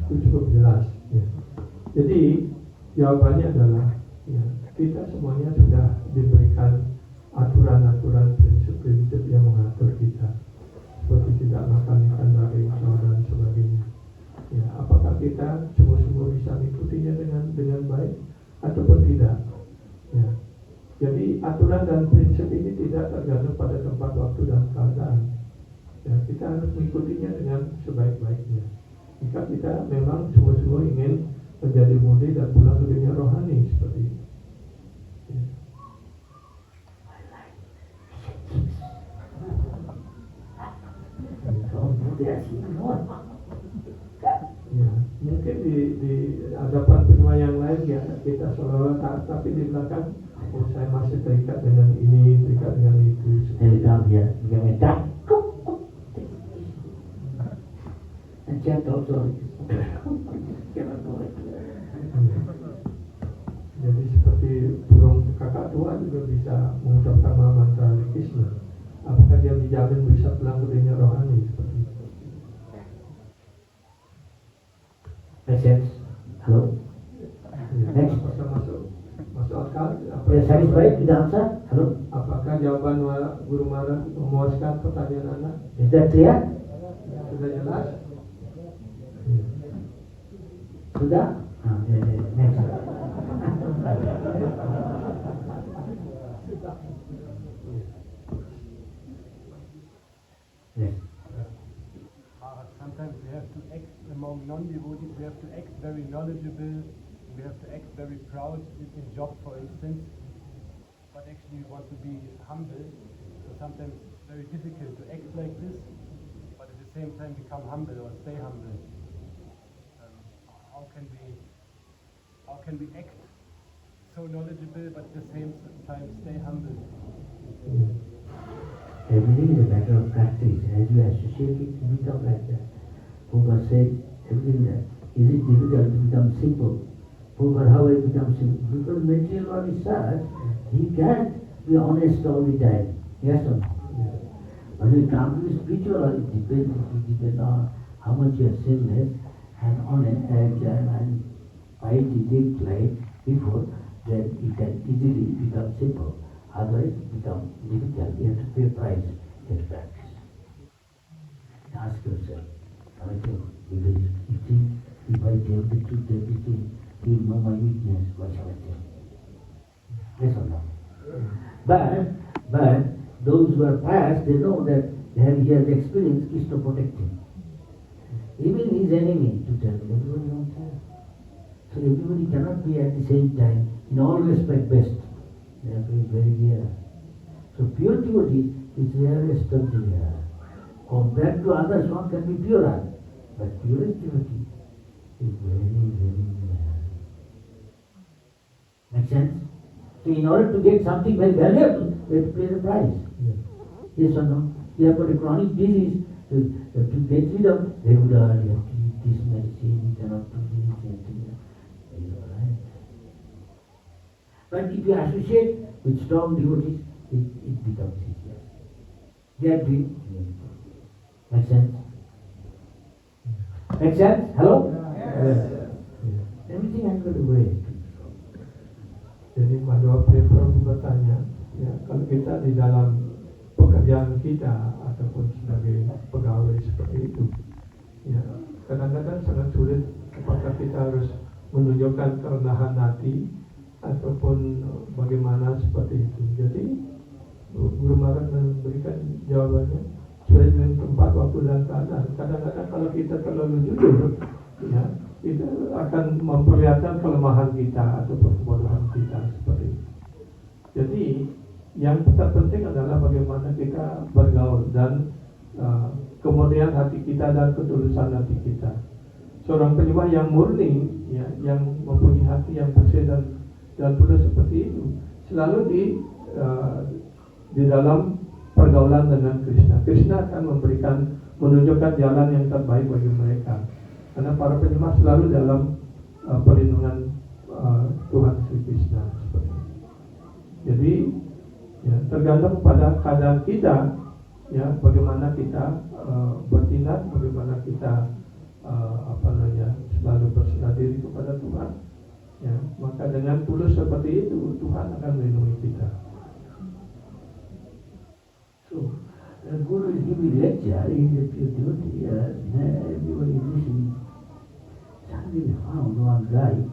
itu cukup jelas. Ya. Jadi jawabannya adalah ya, kita semuanya sudah diberikan aturan-aturan, prinsip-prinsip yang mengatur kita, seperti tidak makan ikan daging, dan sebagainya. Ya, apakah kita sungguh-sungguh bisa mengikutinya dengan baik ataupun tidak? Ya. Jadi aturan dan prinsip ini tidak tergantung pada tempat, waktu, dan keadaan. Ya, kita harus mengikutinya dengan sebaik-baiknya. Jika kita memang sungguh-sungguh ingin menjadi mudi dan pulang ke dunia rohani seperti itu. Ya. Ya, mungkin di hadapan penyembah yang lain ya kita seolah-olah taat, tapi di belakang saya masih terikat dengan ini, terikat dengan itu. Every time here, you can duck. And chant also. Cannot do it. Jadi seperti burung kakak tua apakah dia dijamin bisa pulang ke dunia rohani seperti itu? Make sense? Hello? Next. Masuk akal? You are satisfied with the answer? Hello? Apakah jawaban Guru Maharaj memuaskan pertanyaan Anda? Is that clear? Sudah jelas? Sudah? Next. Yes. Sometimes we have to act among non-devotees, we have to act very knowledgeable, we have to act very proud in job, for instance, but actually we want to be humble, so sometimes it's very difficult to act like this, but at the same time become humble or stay humble. How can we act so knowledgeable but at the same time stay humble? Everything is a matter of practice. As you associate it, you become like that. Prabhupada said, everything that is it difficult to become simple? Prabhupada, how I become simple? Because material world is such, he can't be honest all the time. Yes or no? But when you come to spiritual world, it depends on how much you are sinless and honest and piety takes life before, then it can easily become simple. Otherwise, it becomes difficult. You have to pay a price in practice. Ask yourself, because you think if I tell the truth, everything, you know my weakness, what shall I tell? Yes or no? But those who are past, they know that he has experienced Krishna protecting. Even his enemy to tell me, everybody won't tell. So everybody cannot be at the same time in all respect best. They are very rare. So pure devotee is rarest of the rare. Compared to others, one can be purer, but purest devotee is very, very rare. Make sense? So in order to get something very valuable, we have to pay the price. Yes or no? You have got a chronic disease. To get rid of regularly, you have to eat this medicine, you cannot do this, anything. Right? But if you associate with strong devotees, it becomes easier. They are doing. Make sense? Make sense? Hello? Yes. Everything has got a way. Jadi menjawab Prabhu bertanya, ya, kalau kita di dalam pekerjaan kita ataupun sebagai pegawai seperti itu, ya, kadang-kadang sangat sulit apakah kita harus menunjukkan kerendahan hati ataupun bagaimana seperti itu. Jadi Guru Maharaj memberikan jawabannya sesuai dengan tempat, waktu dan keadaan. Kadang-kadang kalau kita terlalu jujur, ya, kita akan memperlihatkan kelemahan kita atau kebodohan kita seperti itu. Jadi yang terpenting adalah bagaimana kita bergaul dan kemudian hati kita dan ketulusan hati kita. Seorang penyembah yang murni, ya, yang mempunyai hati yang bersih dan tulus seperti itu, selalu di dalam pergaulan dengan Krishna. Krishna akan menunjukkan jalan yang terbaik bagi mereka. Karena para penyembah selalu dalam perlindungan Tuhan Sri Krishna seperti itu. Jadi ya, tergantung pada keadaan kita, ya, bagaimana kita bertindak, bagaimana kita selalu berserah diri kepada Tuhan, ya, maka dengan tulus seperti itu Tuhan akan melindungi kita. So, Guru is giving lecture, he is a pure devotee, everybody is listening. Suddenly found one guy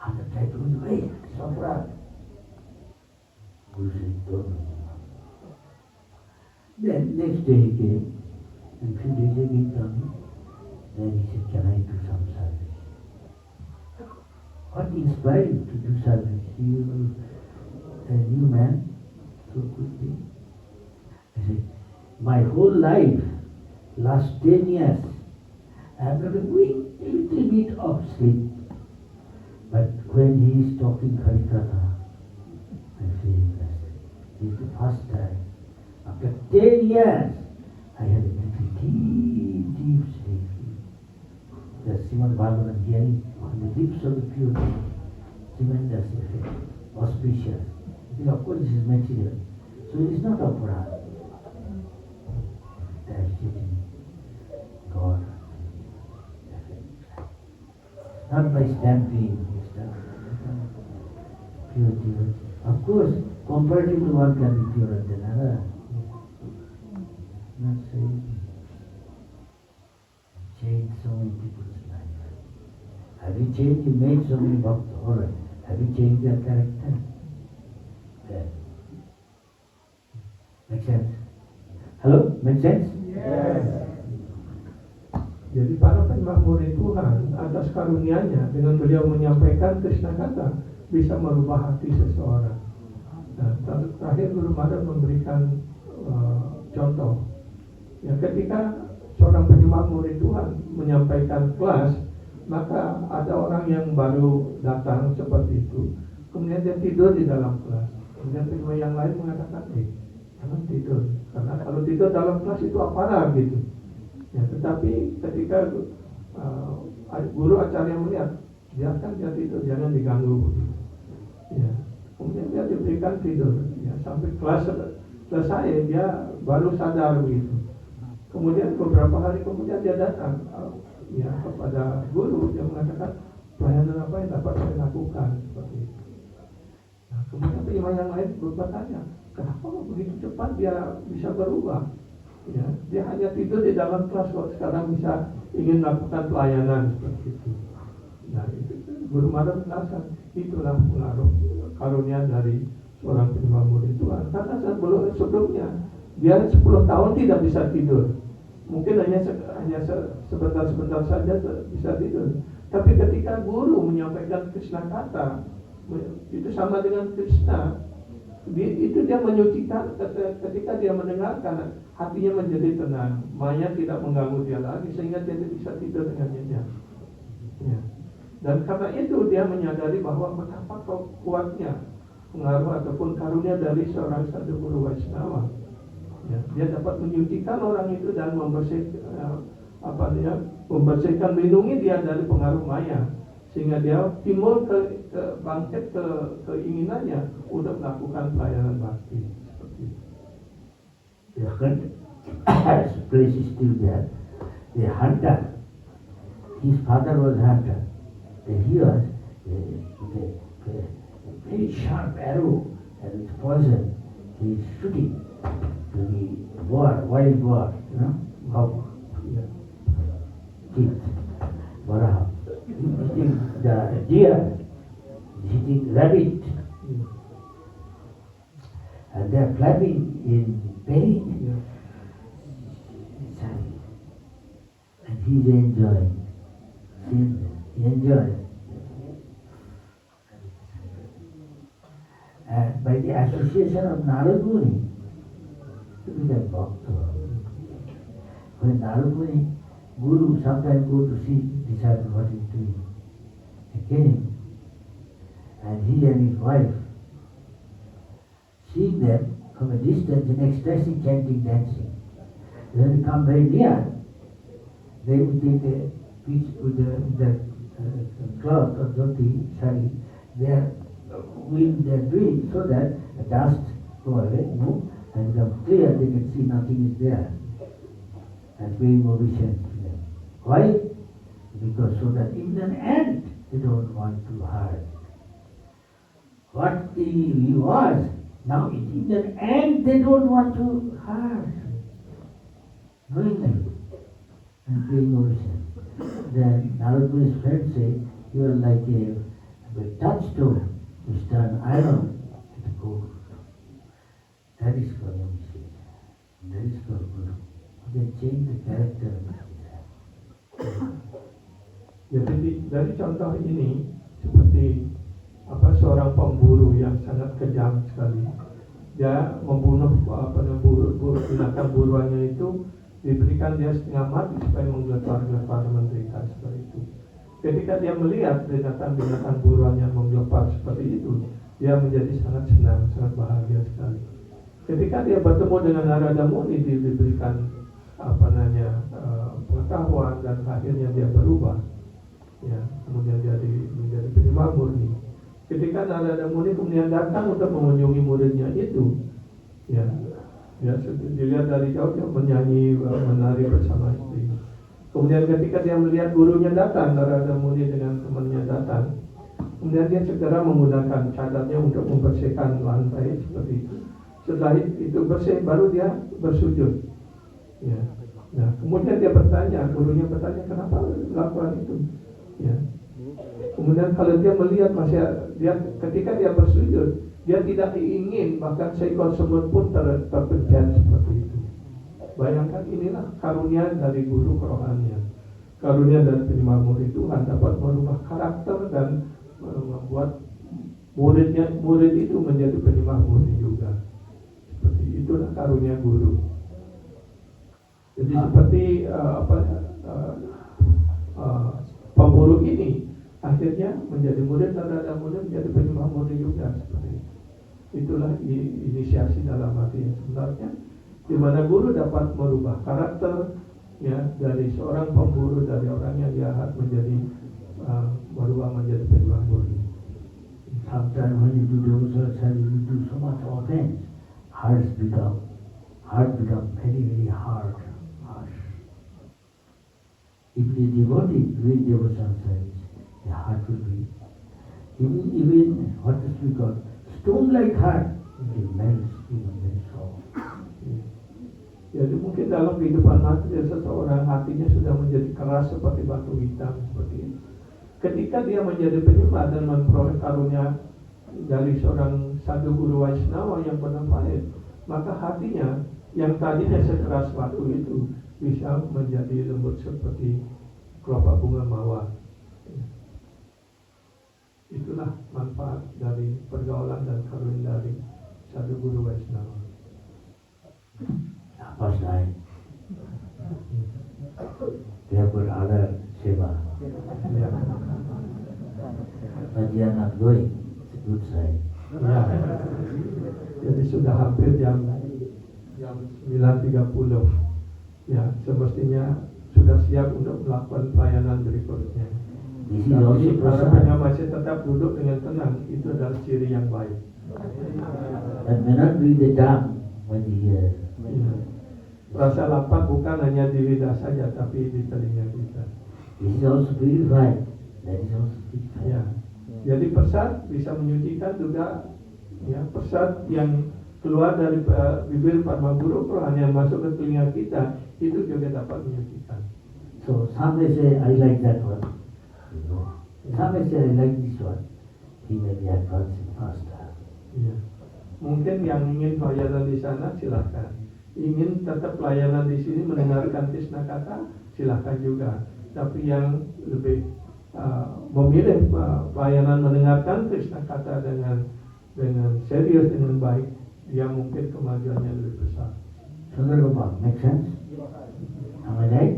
and the tried to run away, Samrat. Guru said, don't know. Then next day he came, and few days again coming. Then he said, can I do some service? What inspired him to do service? You a new man, so quickly. I said, my whole life, last 10 years, I have got a little bit of sleep. But when he is talking Harikatha, I feel blessed. This is the first time. After 10 years, I had a little deep sleep. The Srimad Bhagavatam hearing on the lips of the pure, tremendous effect. Was auspicious. Because of course this is material. So it is not opera. That's sitting God. Not by stamping, it's not pure devotee. Of course, comparatively one can be purer than another. Not so easy. Change so many people's life. Have you changed? You made so many bhaktas. All right. Have you changed their character? There. Make sense? Hello? Make sense? Yes. Jadi para pemakmuri Tuhan atas karunia-Nya dengan beliau menyampaikan Krishna kata bisa merubah hati seseorang. Nah, terakhir Guru Maharaj memberikan contoh. Ya, ketika seorang pemakmuri Tuhan menyampaikan kelas, maka ada orang yang baru datang seperti itu, kemudian dia tidur di dalam kelas. Kemudian penyembah yang lain mengatakan, jangan tidur, karena kalau tidur dalam kelas itu aparah gitu. Ya, tetapi ketika guru acaranya melihat, biarkan dia tidur, jangan diganggu. Ya, kemudian dia diberikan tidur. Ya, sampai kelas selesai, dia baru sadar begitu. Kemudian beberapa hari kemudian dia datang ya kepada guru yang mengatakan pelayanan apa yang dapat saya lakukan seperti itu. Nah, kemudian penyembah yang lain bertanya, kenapa begitu cepat dia bisa berubah? Ya, dia hanya tidur di dalam kelas kok sekarang bisa ingin melakukan pelayanan seperti itu. Nah, itu Guru Maharaj menjelaskan itulah pengaruh karunia dari seorang penyembah murid Tuhan. Karena sebelumnya dia 10 tahun tidak bisa tidur. Mungkin hanya sebentar-sebentar saja bisa tidur. Tapi ketika guru menyampaikan Krishna kata, itu sama dengan Krishna. Itu dia menyucikan ketika dia mendengarkan, hatinya menjadi tenang, maya tidak mengganggu dia lagi sehingga dia bisa tidur dengan nyenyak. Ya. Dan karena itu dia menyadari bahwa betapa kuatnya pengaruh ataupun karunia dari seorang sadhu guru Vaishnava. Ya, dia dapat menyucikan orang itu dan membersihkan, melindungi dia dari pengaruh maya, sehingga dia timbul bangkit keinginannya untuk melakukan pelayanan bakti seperti itu. The place is still there. The hunter, his father was hunter. He was a very sharp arrow and with poison. He is shooting to the boar, wild boar, hog, killed, Varaha. Hitting the deer, hitting rabbit, and they are flapping in pain. And he's enjoying. He enjoys. And by the association of Narad Muni, he became Bhakta. When Narad Muni, Guru sometimes go to see disciple what he's doing. He came, and he and his wife, seeing them from a distance in ecstasy, chanting, dancing. When they come very near, they would take a piece with the cloth or dhoti, sari, they're doing so that the dust go away, move, and become clear, they can see nothing is there. And paying obeisance to them. Why? Because so that even an ant they don't want to hurt. What he was, now it is an ant they don't want to hurt. Knowingly and paying obeisance. Then Narad Muni's friends say, you are like a touchstone which turn iron into gold. That is called obeisance. That is called Guru. You can change the character of the Jadi dari contoh ini seperti seorang pemburu yang sangat kejam sekali. Dia membunuh binatang buruannya itu, diberikan dia setengah mati supaya menggelepar menderita seperti itu. Ketika dia melihat binatang buruannya menggelepar seperti itu, dia menjadi sangat senang, sangat bahagia sekali. Ketika dia bertemu dengan Narada Muni, diberikan pengetahuan dan akhirnya dia berubah. Ya, kemudian dia menjadi penyembah murni. ketika Narada Muni kemudian datang untuk mengunjungi muridnya itu, ya, dilihat dari jauh dia menyanyi, menari bersama istri. Kemudian ketika dia melihat gurunya datang, Narada Muni dengan temannya datang, kemudian dia segera menggunakan cadarnya untuk membersihkan lantai seperti itu. Setelah itu bersih, baru dia bersujud. Ya. Nah, kemudian dia bertanya, gurunya bertanya, kenapa lakukan itu? Ya. Kemudian kalau dia melihat ketika dia bersujud, dia tidak ingin bahkan seekor semut pun terpencet seperti itu. Bayangkan, inilah karunia dari guru kerohanian. Karunia dari penyembah murid Tuhan dapat merubah karakter dan membuat murid itu menjadi penyembah murid juga. Seperti itulah karunia guru. Jadi seperti pemburu ini akhirnya menjadi murid dan ada murid menjadi penyembah murid juga seperti itu. Itulah inisiasi dalam arti yang sebenarnya, di mana guru dapat merubah karakter, ya, dari seorang pemburu, dari orang yang jahat menjadi berubah menjadi penyembah murid. Sometimes when you do devotional service, you do so much offense, heart become very, very hard, harsh. If the devotee doing devotional service, the heart will be even what is we call stone-like heart, it melts even very soft. Jadi mungkin dalam kehidupan material seseorang hatinya sudah menjadi keras seperti batu hitam seperti itu. Ketika dia menjadi penyembah dan memperoleh karunia dari seorang sadhu guru Vaishnava yang benar baik, maka hatinya yang tadinya sekeras batu itu bisa menjadi lembut seperti kelopak bunga mawar. Itulah manfaat dari pergaulan dan karunia dari sadhu guru Vaishnava. First time, they have got other seva, Ya. but they are not going. It's a good sign. Ya. Jadi sudah hampir jam 9.30. Ya, semestinya sudah siap untuk melakukan pelayanan berikutnya. This is also Tapi prasad. orang masih tetap duduk dengan tenang, itu adalah ciri yang baik. That may not be the tongue when they hear. Ya. Rasa lapar bukan hanya di lidah saja, tapi di telinga kita. This is also purified. That is also purified. Ya. Jadi pesat bisa menyucikan juga, ya, pesat yang keluar dari bibir Padma Guru hanya masuk ke telinga kita, itu juga dapat menyucikan. So some may say, I like that one. You know. Some may say, I like this one. He may be advancing faster. Ya. Mungkin yang ingin pelayanan di sana silahkan. Ingin tetap pelayanan di sini mendengarkan Krishna kata, silahkan juga. Tapi yang lebih memilih pelayanan mendengarkan Krishna kata dengan serius, dengan baik, dia mungkin kemajuannya lebih besar. Sundar Gopal, make sense? Am I right?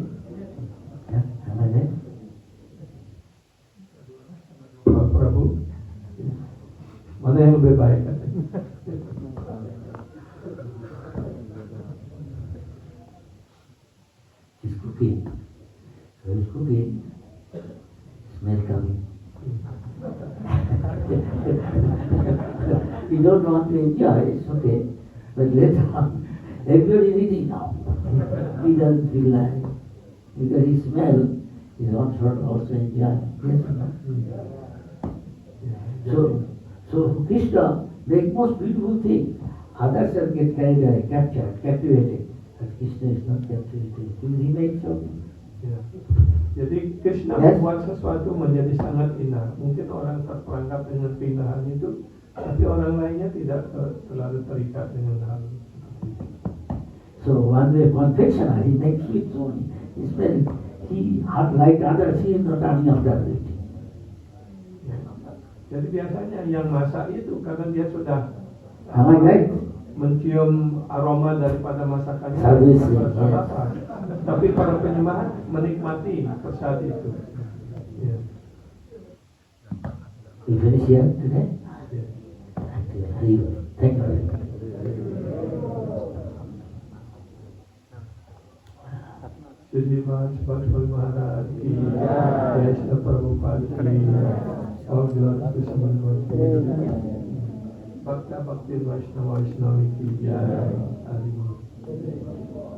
Yeah, am I right? Pak Prabu, mana yang lebih baik katanya? He's cooking. So he's cooking. Smell coming. You don't want to enjoy, it's okay. But later on, everybody is eating now. He doesn't feel like, because he smells, he wants to also enjoy. Yes or no? So Krishna make most beautiful thing. Others are get carried away, captured, captivated. But Krishna is not captivated. He makes so. Ya. Jadi Krishna Yes. membuat sesuatu menjadi sangat indah. Mungkin orang terperangkap dengan keindahan itu, tapi orang lainnya tidak terlalu terikat dengan hal seperti itu. So one way confectioner, he makes sweets only. He smells. He like others, he is not running after it. Ya. Jadi biasanya yang masak itu karena dia sudah Am I right? mencium aroma daripada masakannya, Sadis, tanpa ya. sarapan. Tapi para penyembah menikmati prasad itu. Ya. We finish here today? Ya. Thank you very much. Sri Mas Bhagwan Maharaj ki Jai, Srila Prabhupada ki All glory to Srimad Bhagavatam. Bhakta Bhakti Vaishnava Vaishnavi ki jai. Hari Bol.